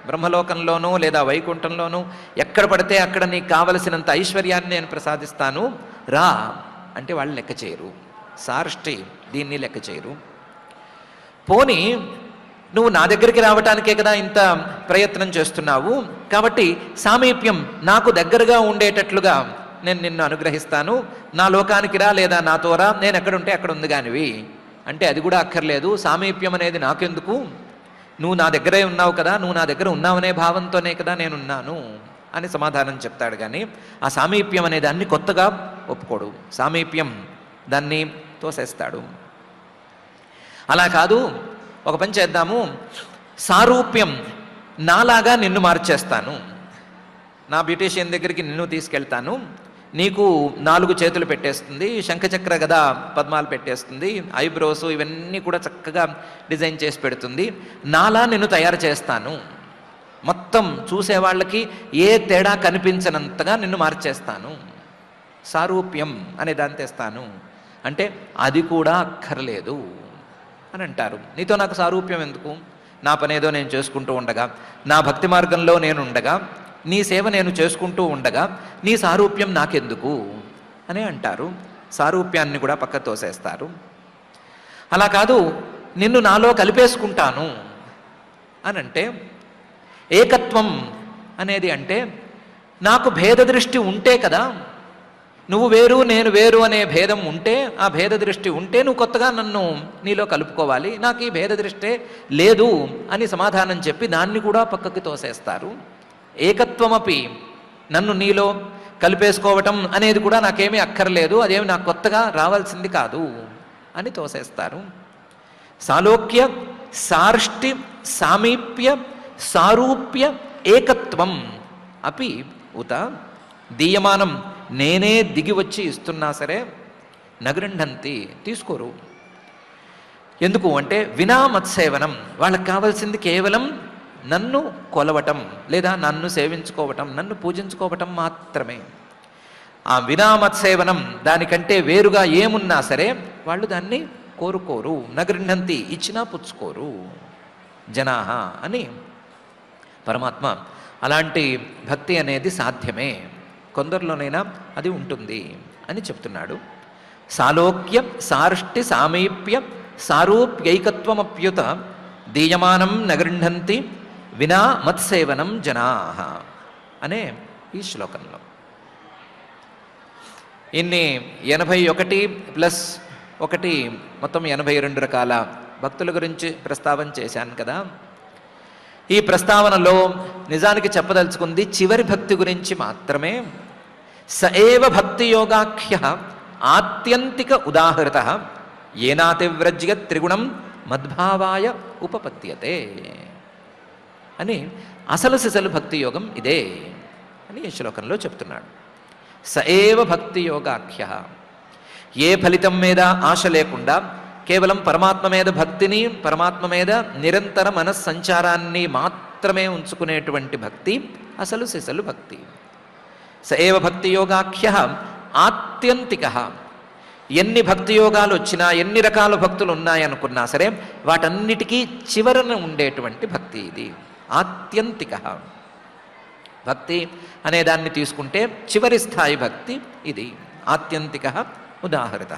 A: బ్రహ్మలోకంలోనూ లేదా వైకుంఠంలోనూ ఎక్కడ పడితే అక్కడ నీకు కావలసినంత ఐశ్వర్యాన్ని నేను ప్రసాదిస్తాను రా అంటే వాళ్ళు లెక్క చేయరు. సారష్టి దీన్ని లెక్క చేయరు. పోనీ నువ్వు నా దగ్గరికి రావటానికే కదా ఇంత ప్రయత్నం చేస్తున్నావు, కాబట్టి సామీప్యం, నాకు దగ్గరగా ఉండేటట్లుగా నేను నిన్ను అనుగ్రహిస్తాను, నా లోకానికి రా లేదా నాతో రా, నేను ఎక్కడుంటే అక్కడ ఉంది కానివి అంటే అది కూడా అక్కర్లేదు. సామీప్యం అనేది నాకెందుకు, నువ్వు నా దగ్గరే ఉన్నావు కదా, నువ్వు నా దగ్గర ఉన్నావనే భావంతోనే కదా నేనున్నాను అని సమాధానం చెప్తాడు. కానీ ఆ సామీప్యం అనే దాన్ని కొత్తగా ఒప్పుకోడు, సామీప్యం దాన్ని తోసేస్తాడు. అలా కాదు, ఒక పని చేద్దాము, సారూప్యం, నాలాగా నిన్ను మార్చేస్తాను, నా బ్యూటీషియన్ దగ్గరికి నిన్ను తీసుకెళ్తాను, నీకు 4 చేతులు పెట్టేస్తుంది, శంఖచక్ర గదా పద్మాలు పెట్టేస్తుంది, ఐబ్రోస్ ఇవన్నీ కూడా చక్కగా డిజైన్ చేసి పెడుతుంది, నాలా నిన్ను తయారు చేస్తాను, మొత్తం చూసేవాళ్ళకి ఏ తేడా కనిపించనంతగా నిన్ను మార్చేస్తాను, సారూప్యం అనే దాన్ని తెస్తాను అంటే అది కూడా అక్కర్లేదు అని అంటారు. నీతో నాకు సారూప్యం ఎందుకు, నా పనేదో నేను చేసుకుంటూ ఉండగా, నా భక్తి మార్గంలో నేను ఉండగా, నీ సేవ నేను చేసుకుంటూ ఉండగా నీ సారూప్యం నాకెందుకు అని అంటారు. సారూప్యాన్ని కూడా పక్క తోసేస్తారు. అలా కాదు, నిన్ను నాలో కలిపేసుకుంటాను అని అంటే, ఏకత్వం అనేది అంటే నాకు భేద దృష్టి ఉంటే కదా, నువ్వు వేరు నేను వేరు అనే భేదం ఉంటే, ఆ భేద దృష్టి ఉంటే నువ్వు కొత్తగా నన్ను నీలో కలుపుకోవాలి, నాకు ఈ భేద దృష్టే లేదు అని సమాధానం చెప్పి దాన్ని కూడా పక్కకి తోసేస్తారు. ఏకత్వమపి, నన్ను నీలో కలిపేసుకోవటం అనేది కూడా నాకేమీ అక్కర్లేదు, అదేమి నాకు కొత్తగా రావాల్సింది కాదు అని తోసేస్తారు. సాలోక్య సార్ష్టి సామీప్య సారూప్య ఏకత్వం అపి ఉత దీయమానం, నేనే దిగి వచ్చి ఇస్తున్నా సరే నగృహంతి తీసుకోరు. ఎందుకు అంటే వినా మత్సేవనం, వాళ్ళకి కావాల్సింది కేవలం నన్ను కొలవటం లేదా నన్ను సేవించుకోవటం, నన్ను పూజించుకోవటం మాత్రమే. ఆ వినా మత్సేవనం, దానికంటే వేరుగా ఏమున్నా సరే వాళ్ళు దాన్ని కోరుకోరు. నగృహంతి, ఇచ్చినా పుచ్చుకోరు జనాహ అని పరమాత్మ. అలాంటి భక్తి అనేది సాధ్యమే, కొందరిలోనైనా అది ఉంటుంది అని చెప్తున్నాడు. సాలోక్య సార్ష్టి సామీప్య సారూప్యైకత్వమప్యుత దీయమానం నగృహంతి వినా మత్సేవనం జనాః అనే ఈ శ్లోకంలో. ఇన్ని 81 ప్లస్ 1 మొత్తం 82 రకాల భక్తుల గురించి ప్రస్తావన చేశాను కదా. ఈ ప్రస్తావనలో నిజానికి చెప్పదలుచుకుంది చివరి భక్తి గురించి మాత్రమే. స ఏవ భక్తి యోగాఖ్య ఆత్యంతిక ఉదాహృత ఏనాతివ్రజ్య త్రిగుణం మద్భావాయ ఉపపద్యతే అని అసలు సిసలు భక్తి యోగం ఇదే అని ఈ శ్లోకంలో చెప్తున్నాడు. స ఏవ భక్తి యోగాఖ్య, ఏ ఫలితం మీద ఆశ లేకుండా కేవలం పరమాత్మ మీద భక్తిని, పరమాత్మ మీద నిరంతర మనస్సంచారాన్ని మాత్రమే ఉంచుకునేటువంటి భక్తి అసలు సిసలు భక్తి. స ఏవ భక్తి యోగాఖ్య ఆత్యంతిక, ఎన్ని భక్తి యోగాలు వచ్చినా, ఎన్ని రకాల భక్తులు ఉన్నాయనుకున్నా సరే వాటన్నిటికీ చివరన ఉండేటువంటి భక్తి ఇది ఆత్యంతిక భక్తి అనే దాన్ని తీసుకుంటే చివరి స్థాయి భక్తి ఇది ఆత్యంతిక ఉదాహృత.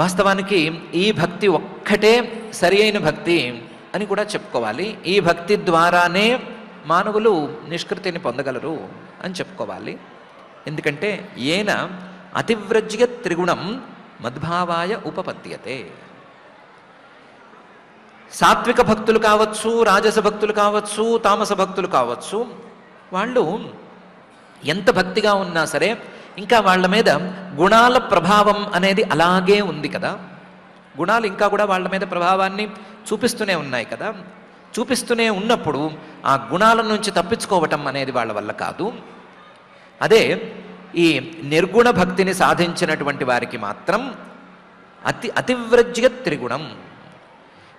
A: వాస్తవానికి ఈ భక్తి ఒక్కటే సరి అయిన భక్తి అని కూడా చెప్పుకోవాలి. ఈ భక్తి ద్వారానే మానవులు నిష్కృతిని పొందగలరు అని చెప్పుకోవాలి. ఎందుకంటే ఏన అతివ్రజ్య త్రిగుణం మద్భావాయ ఉపపద్యతే. సాత్విక భక్తులు కావచ్చు, రాజస భక్తులు కావచ్చు, తామస భక్తులు కావచ్చు, వాళ్ళు ఎంత భక్తిగా ఉన్నా సరే ఇంకా వాళ్ళ మీద గుణాల ప్రభావం అనేది అలాగే ఉంది కదా. గుణాలు ఇంకా కూడా వాళ్ళ మీద ప్రభావాన్ని చూపిస్తూనే ఉన్నాయి కదా. చూపిస్తూనే ఉన్నప్పుడు ఆ గుణాల నుంచి తప్పించుకోవటం అనేది వాళ్ళ వల్ల కాదు. అదే ఈ నిర్గుణ భక్తిని సాధించినటువంటి వారికి మాత్రం అతివ్రజ్య త్రిగుణం,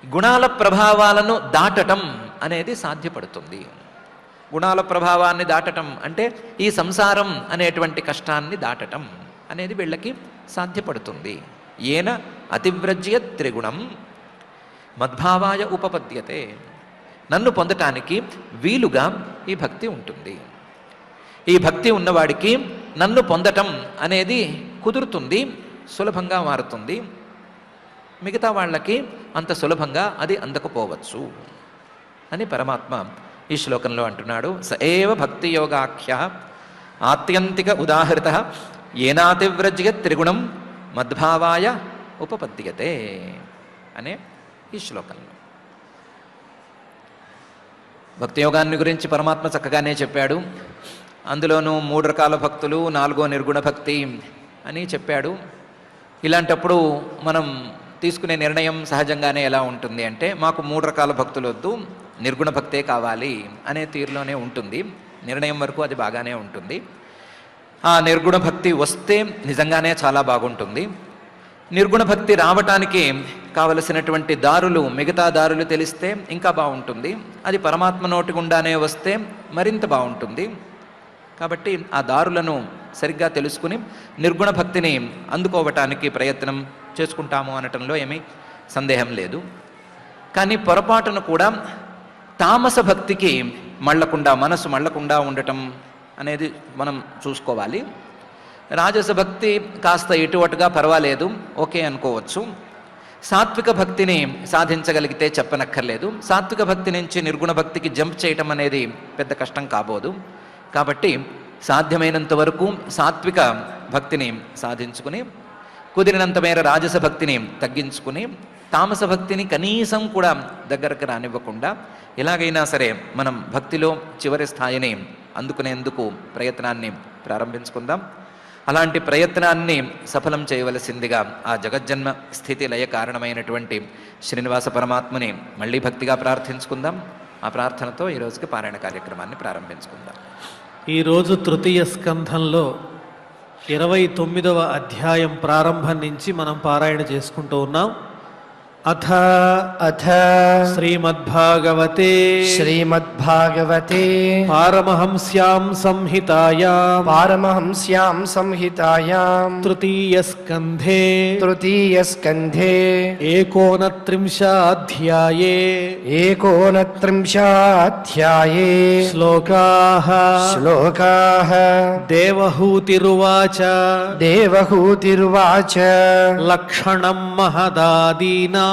A: గుణాల ప్రభావాలను దాటటం అనేది సాధ్యపడుతుంది. గుణాల ప్రభావాన్ని దాటటం అంటే ఈ సంసారం అనేటువంటి కష్టాన్ని దాటటం అనేది వీళ్ళకి సాధ్యపడుతుంది. ఏన అతివ్రజ్య త్రిగుణం మద్భావాయ ఉపపద్యతే, నన్ను పొందటానికి వీలుగా ఈ భక్తి ఉంటుంది. ఈ భక్తి ఉన్నవాడికి నన్ను పొందటం అనేది కుదురుతుంది, సులభంగా మారుతుంది. మిగతా వాళ్ళకి అంత సులభంగా అది అందకపోవచ్చు అని పరమాత్మ ఈ శ్లోకంలో అంటున్నాడు. స ఏవ భక్తి యోగాఖ్య ఆత్యంతిక ఉదాహృత ఏనాతివ్రజ్య త్రిగుణం మద్భావాయ ఉపపద్యతే అనే ఈ శ్లోకంలో. భక్తి యోగాన్ని గురించి పరమాత్మ చక్కగానే చెప్పాడు. అందులోనూ 3 రకాల భక్తులు, 4వ నిర్గుణ భక్తి అని చెప్పాడు. ఇలాంటప్పుడు మనం తీసుకునే నిర్ణయం సహజంగానే ఎలా ఉంటుంది అంటే, మాకు 3 రకాల భక్తులు వద్దు, నిర్గుణ భక్తే కావాలి అనే తీరులోనే ఉంటుంది. నిర్ణయం వరకు అది బాగానే ఉంటుంది. ఆ నిర్గుణ భక్తి వస్తే నిజంగానే చాలా బాగుంటుంది. నిర్గుణ భక్తి రావటానికి కావలసినటువంటి దారులు, మిగతా దారులు తెలిస్తే ఇంకా బాగుంటుంది. అది పరమాత్మ నోటి గుండానే వస్తే మరింత బాగుంటుంది. కాబట్టి ఆ దారులను సరిగ్గా తెలుసుకుని నిర్గుణ భక్తిని అందుకోవటానికి ప్రయత్నం చేసుకుంటాము అనటంలో ఏమీ సందేహం లేదు. కానీ పొరపాటును కూడా తామస భక్తికి మళ్ళకుండా, మనసు మళ్ళకుండా ఉండటం అనేది మనం చూసుకోవాలి. రాజస భక్తి కాస్త ఇటువటుగా పర్వాలేదు, ఓకే అనుకోవచ్చు. సాత్విక భక్తిని సాధించగలిగితే చెప్పనక్కర్లేదు. సాత్విక భక్తి నుంచి నిర్గుణ భక్తికి జంప్ చేయటం అనేది పెద్ద కష్టం కాబోదు. కాబట్టి సాధ్యమైనంత వరకు సాత్విక భక్తిని సాధించుకుని, కుదిరినంత మేర రాజస భక్తిని తగ్గించుకుని, తామస భక్తిని కనీసం కూడా దగ్గరకు రానివ్వకుండా ఎలాగైనా సరే మనం భక్తిలో చివరి స్థాయిని అందుకునేందుకు ప్రయత్నాన్ని ప్రారంభించుకుందాం. అలాంటి ప్రయత్నాన్ని సఫలం చేయవలసిందిగా ఆ జగజ్జన్మ స్థితి లయ కారణమైనటువంటి శ్రీనివాస పరమాత్మని మళ్ళీ భక్తిగా ప్రార్థించుకుందాం. ఆ ప్రార్థనతో ఈ రోజుకి పారాయణ కార్యక్రమాన్ని ప్రారంభించుకుందాం.
B: ఈరోజు తృతీయ స్కంధంలో 29వ అధ్యాయం ప్రారంభం నుంచి మనం పారాయణ చేసుకుంటూ ఉన్నాం. అథ శ్రీమద్భాగవతే పారమహంస్యాం సంహితాయాం తృతీయ స్కంధే
C: 39
B: శ్లోకాః దేవహూతిరువాచ
C: లక్షణం
B: మహదాదీనా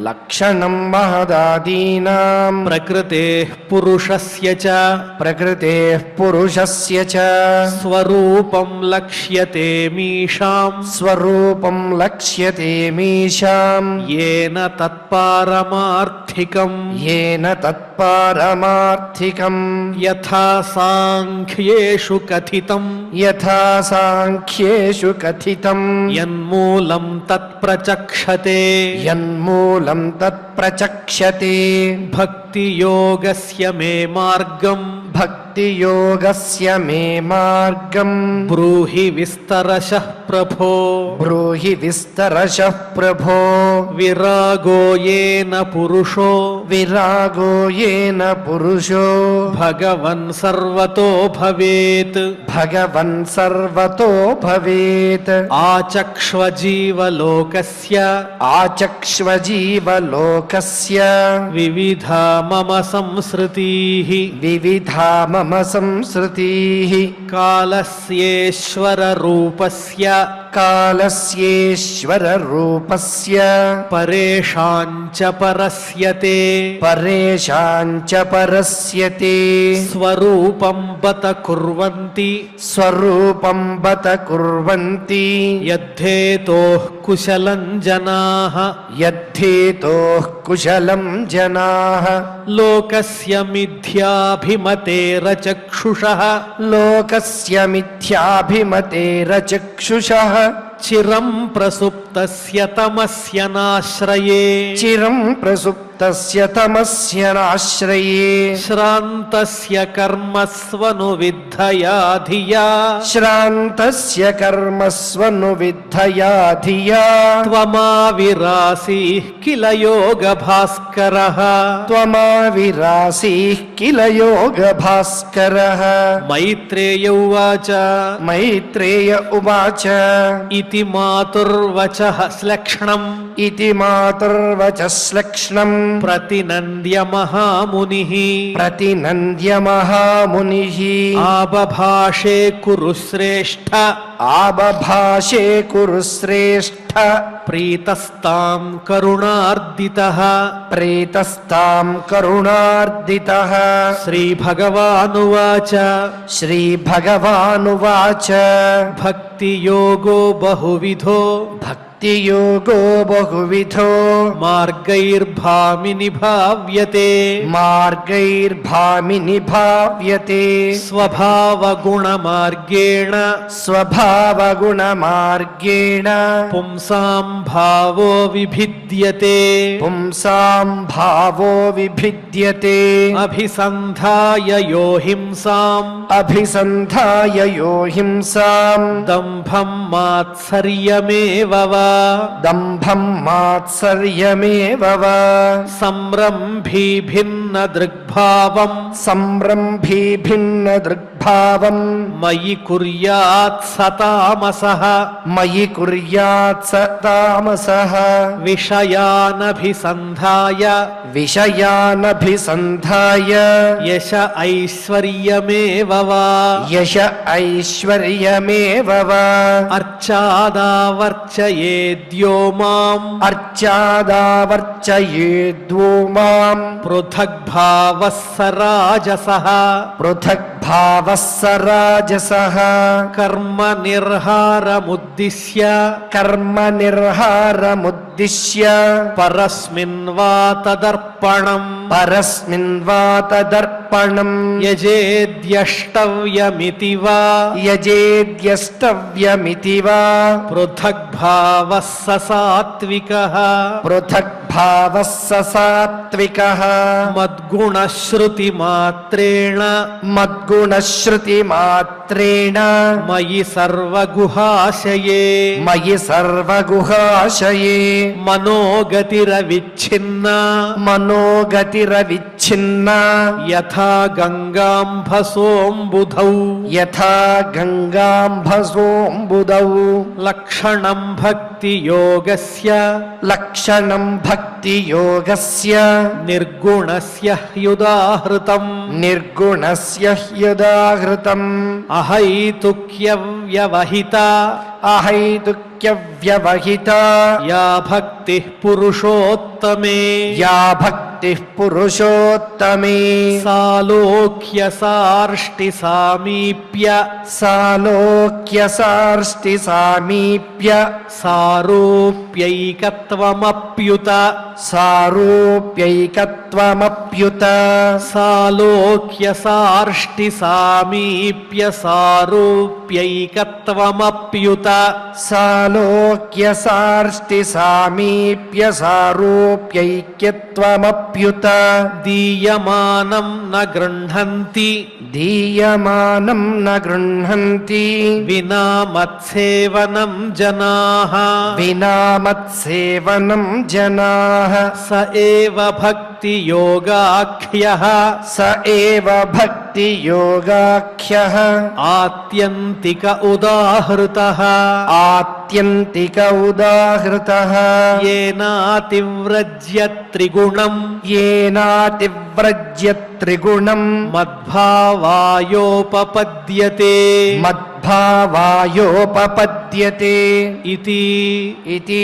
C: లక్షణం మహదాదీనాం
B: ప్రకృతేః పురుషస్య చ
C: ప్రకృతేః పురుషస్య చ
B: స్వరూపం లక్ష్యతే మీషాం
C: స్వరూపం లక్ష్యతే మీషాం
B: येन तत्पारमार्थिकम्
C: येन तत्पारमार्थिकम्
B: यथा साङ्ख्येषु कथितम्
C: यथा साङ्ख्येषु कथितम्
B: यन्मूलं तत्प्रचक्षते
C: यन्मूलं तत्प्रचक्षते
B: भक्तियोगस्य मे मार्गम्
C: भक्तियोगस्य मे मार्गम्
B: ब्रूहि विस्तरशः प्रभो
C: ब्रूहि विस्तरशः प्रभो
B: विरागो येन पुरुषो
C: विरागो येन पुरुषो
B: भगवन् सर्वतो भवेत्
C: भगवन् सर्वतो भवेत्
B: आचक्ष्वजीवलोकस्य
C: आचक्ष्वजीवलोकस्य
B: विविधा मम संसृतिः
C: विविधा मम संसृतिः
B: कालस्येश्वररूपस्य
C: कालस्येश्वररूपस्य
B: परेषाञ्च परस्यते
C: परेषाञ्च परस्यते
B: स्वरूपं बत कुर्वन्ति
C: स्वरूपं बत कुर्वन्ति
B: यद्धेतोः कुशलं जनाः
C: यद्धेतोः कुशलं जनाः
B: लोकस्य मिथ्याभिमतेरचक्षुषः
C: लोकस्य मिथ्याभिमतेरचक्षुषः
B: चिरं प्रसुप्तस्य तमस्य नाश्रये
C: चिरं प्रसुप्तस्य तमस्य नाश्रये
B: श्रान्तस्य कर्मस्वनुविद्धया धिया
C: श्रान्तस्य कर्मस्वनुविद्धया धिया
B: त्वमाविरासीः किल योगभास्करः
C: त्वमाविरासीः किल योगभास्करः
B: मैत्रेय उवाच
C: मैत्रेय उवाच
B: इति मातुर्वचः श्लक्ष्णम्
C: इति मातुर्वचश्लक्ष्णम्
B: प्रतिनन्द्य महामुनिः
C: प्रतिनन्द्य महामुनिः
B: आबभाषे कुरु श्रेष्ठ
C: आबभाषे कुरु श्रेष्ठ
B: प्रीतस्तां करुणार्दितः
C: प्रीतस्तां करुणार्दितः
B: श्रीभगवानुवाच
C: श्रीभगवानुवाच
B: भक्तियोगो बहुविधो
C: भक्तियोगो बहुविधो
B: मार्गैर्भामिनि भाव्यते
C: मार्गैर्भामिनि भाव्यते
B: स्वभावगुणमार्गेण
C: स्वभावगुणमार्गेण
B: पुंसां भावो विभिद्यते
C: पुंसां भावो विभिद्यते
B: अभिसन्धाय यो हिंसाम्
C: अभिसन्धाय यो हिंसाम्
B: दम्भं मात्सर्यमेव वा
C: दम्भं मात्सर्यमेव वा
B: संरम्भी भिन्न दृग्भावम्
C: संरम्भी भिन्न दृग्भावम्
B: मयि कुर्यात् स तामसः
C: मयि कुर्यात् स तामसः
B: विषयानभिसन्धाय
C: विषयानभिसन्धाय
B: यश ऐश्वर्यमेव वा
C: यश ऐश्वर्यमेव वा
B: अर्चादावर्चयेद्यो माम्
C: अर्चादावर्चयेद्वो माम्
B: पृथग्भावः स राजसः
C: पृथग्भावः स राजसः
B: कर्म निर्हारमुद्दिश्य
C: कर्मनिर्हारमुद्दिश्य
B: परस्मिन् वा तदर्पणम्
C: परस्मिन् वा तदर्पणम्
B: यजेद्यष्टव्यमिति वा
C: यजेद्यष्टव्यमिति वा
B: पृथग्भावः स सात्विकः
C: पृथग्भावः स सात्विकः
B: मद्गुणश्रुतिमात्रेण
C: मद्गुणश्रुतिमात्रेण
B: मयि सर्वगुहाशये
C: मयि सर्वगुहाशये
B: मनोगतिरविच्छिन्ना
C: मनोगतिरविच्छिन्ना
B: यथा गङ्गाम्भसोऽम्बुधौ
C: यथा गङ्गाम्भसोऽम्बुदौ
B: लक्षणं भक्तियोगस्य
C: लक्षणं भक्तियोगस्य
B: निर्गुणस्य ह्युदाहृतम्
C: निर्गुणस्य ह्युदाहृतम्
B: अहैतुक्यव्यवहिता
C: అహైతుక్యవ్యవహితా
B: యా భక్తిః పురుషోత్తమే
C: యా భక్తిః పురుషోత్తమే
B: సాలోక్య సార్ష్టి సామీప్య
C: సాలోక్య సార్ష్టి సామీప్య
B: సారూప్యైకత్వమప్యుత
C: సారూప్యైకత్వమప్యుత
B: సాలోక్య సార్ష్టి సామీప్య సారూప్యైకత్వమప్యుత
C: సాలోక్య సార్ష్టి సామీప్య సారూప్యైక్యత్వమప్యుత
B: దీయమానం న గృహ్ణంతి
C: దీయమానం న గృహ్ణంతి
B: వినా మత్సేవనం జనాః
C: వినా మత్సేవనం జనాః
B: స ఏవ భక్తి యోగాఖ్యః
C: స ఏవ భక్తి యోగాఖ్యః
B: ఆత్యంతిక ఉదాహృతః
C: ఆత్యంతిక ఉదాహృతః
B: ఏనాతివ్రజ్య త్రిగుణం
C: ఏనాతివ్రజ్య త్రిగుణం
B: మద్భావాయోపపద్యతే
C: మద్భావాయోపపద్యతే
B: ఇతి
C: ఇతి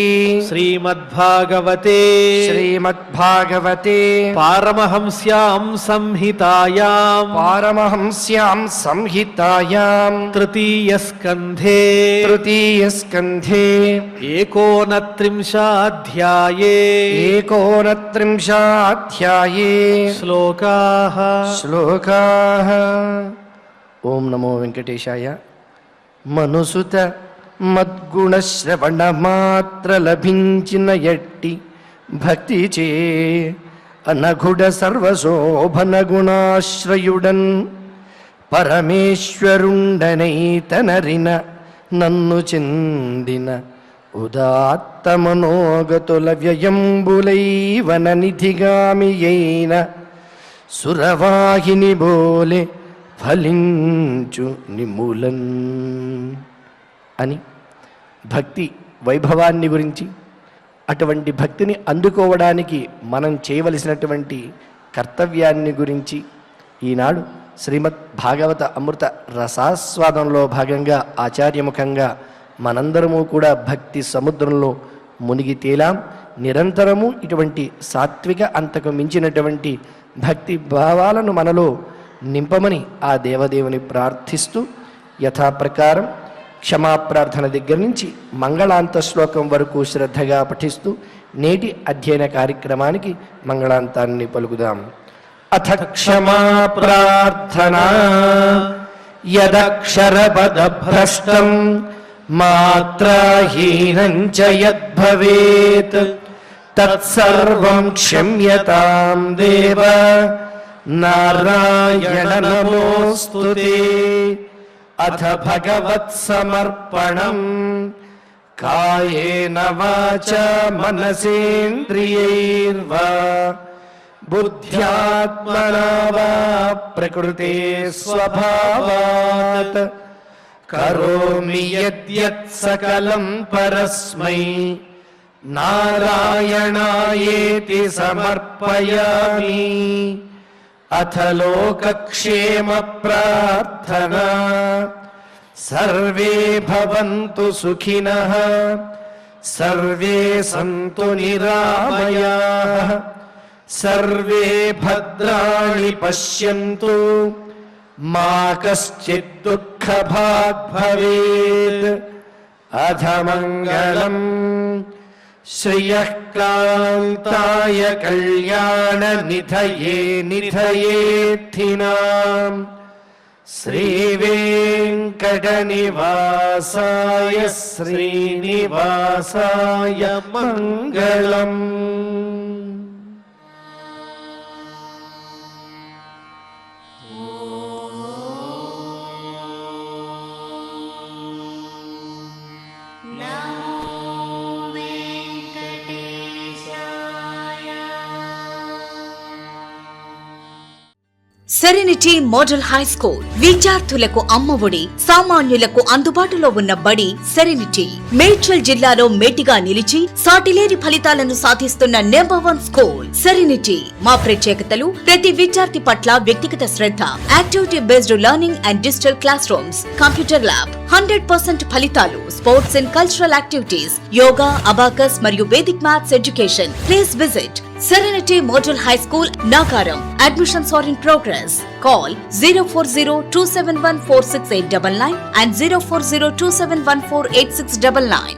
B: శ్రీమద్భాగవతే
C: శ్రీమద్భాగవతే
B: పారమహంస్యాం సంహితాయాం
C: పారమహంస్యాం సంహితాయాం
B: తృతీయస్కంధే
C: తృతీయస్కంధే
B: ఏకోనత్రింశాధ్యాయే
C: ఏకోనత్రింశాధ్యాయే
B: శ్లోకాః
C: శ్లోకాః. ఓం నమో వెంకటేశాయ. మనుసుత మద్గుణశ్రవణ మాత్ర లభించిన ఎట్టి భక్తి చే అనఘుడ సర్వశోభన గుణాశ్రయుడన్ పరమేశ్వరుండనై తనరిన నన్ను చెందిన ఉదాత్త మనోగతుల వ్యయంబులైవన నిధిగామి అయిన సురవాహిని బోలే ఫలించు నిమూలన్ అని భక్తి వైభవాన్ని గురించి, అటువంటి భక్తిని అందుకోవడానికి మనం చేయవలసినటువంటి కర్తవ్యాన్ని గురించి ఈనాడు శ్రీమద్ భాగవత అమృత రసాస్వాదంలో భాగంగా ఆచార్యముఖంగా మనందరము కూడా భక్తి సముద్రంలో మునిగి తేలాం. నిరంతరము ఇటువంటి సాత్విక అంతకు మించినటువంటి భక్తి భావాలను మనలో నింపమని ఆ దేవదేవుని ప్రార్థిస్తూ యథాప్రకారం క్షమాప్రార్థన దగ్గర నుంచి మంగళాంత శ్లోకం వరకు శ్రద్ధగా పఠిస్తూ నేటి అధ్యయన కార్యక్రమానికి మంగళాంతాన్ని పలుకుదాం. అథ క్షమా ప్రార్థనా యదక్షరపదభ్రష్టం మాత్రాహీనం చ యద్భవేత్ తత్సర్వం క్షమ్యతాం దేవ నారాయణ నమోస్తుతే. అథ భగవత్సమర్పణం కాయేన వాచా మనసేంద్రియైర్వా బుద్ధ్యాత్మనా వా ప్రకృతే స్వభావాత్ కరోమి యద్యత్ సకలం పరస్మై నారాయణాయేతి సమర్పయామి. అథ లోకక్షేమ ప్రార్థనా సర్వే భవంతు సుఖినః సర్వే సంతు నిరామయాః సర్వే భద్రాణి పశ్యంతు మా కశ్చిత్ దుఃఖభాగ్ భవేత్. అథ మంగళం శ్రియః కాంతాయ కళ్యాణ నిధయే నిధయేత్థినాం శ్రీవేంకట నివాసాయ శ్రీనివాసాయ మంగళం.
D: Serenity model high school. విద్యార్థులకు అమ్మఒడి, సామాన్యులకు అందుబాటులో ఉన్న బడి సెరెనిటీ. మేడ్చల్ జిల్లాలో మేటిగా నిలిచి సాటిలేని ఫలితాలను సాధిస్తున్న #1 స్కూల్ సెరెనిటీ. మా ప్రత్యేకతలు: ప్రతి విద్యార్థి పట్ల వ్యక్తిగత శ్రద్ధ, activity based learning and digital class rooms, computer lab, 100% ఫలితాలు, sports and cultural activities, yoga, abacus మరియు Vedic maths education. Please visit Serenity Model High School, Nagaram. Admissions are in progress. Call 040-271-46899 and 040-271-48699.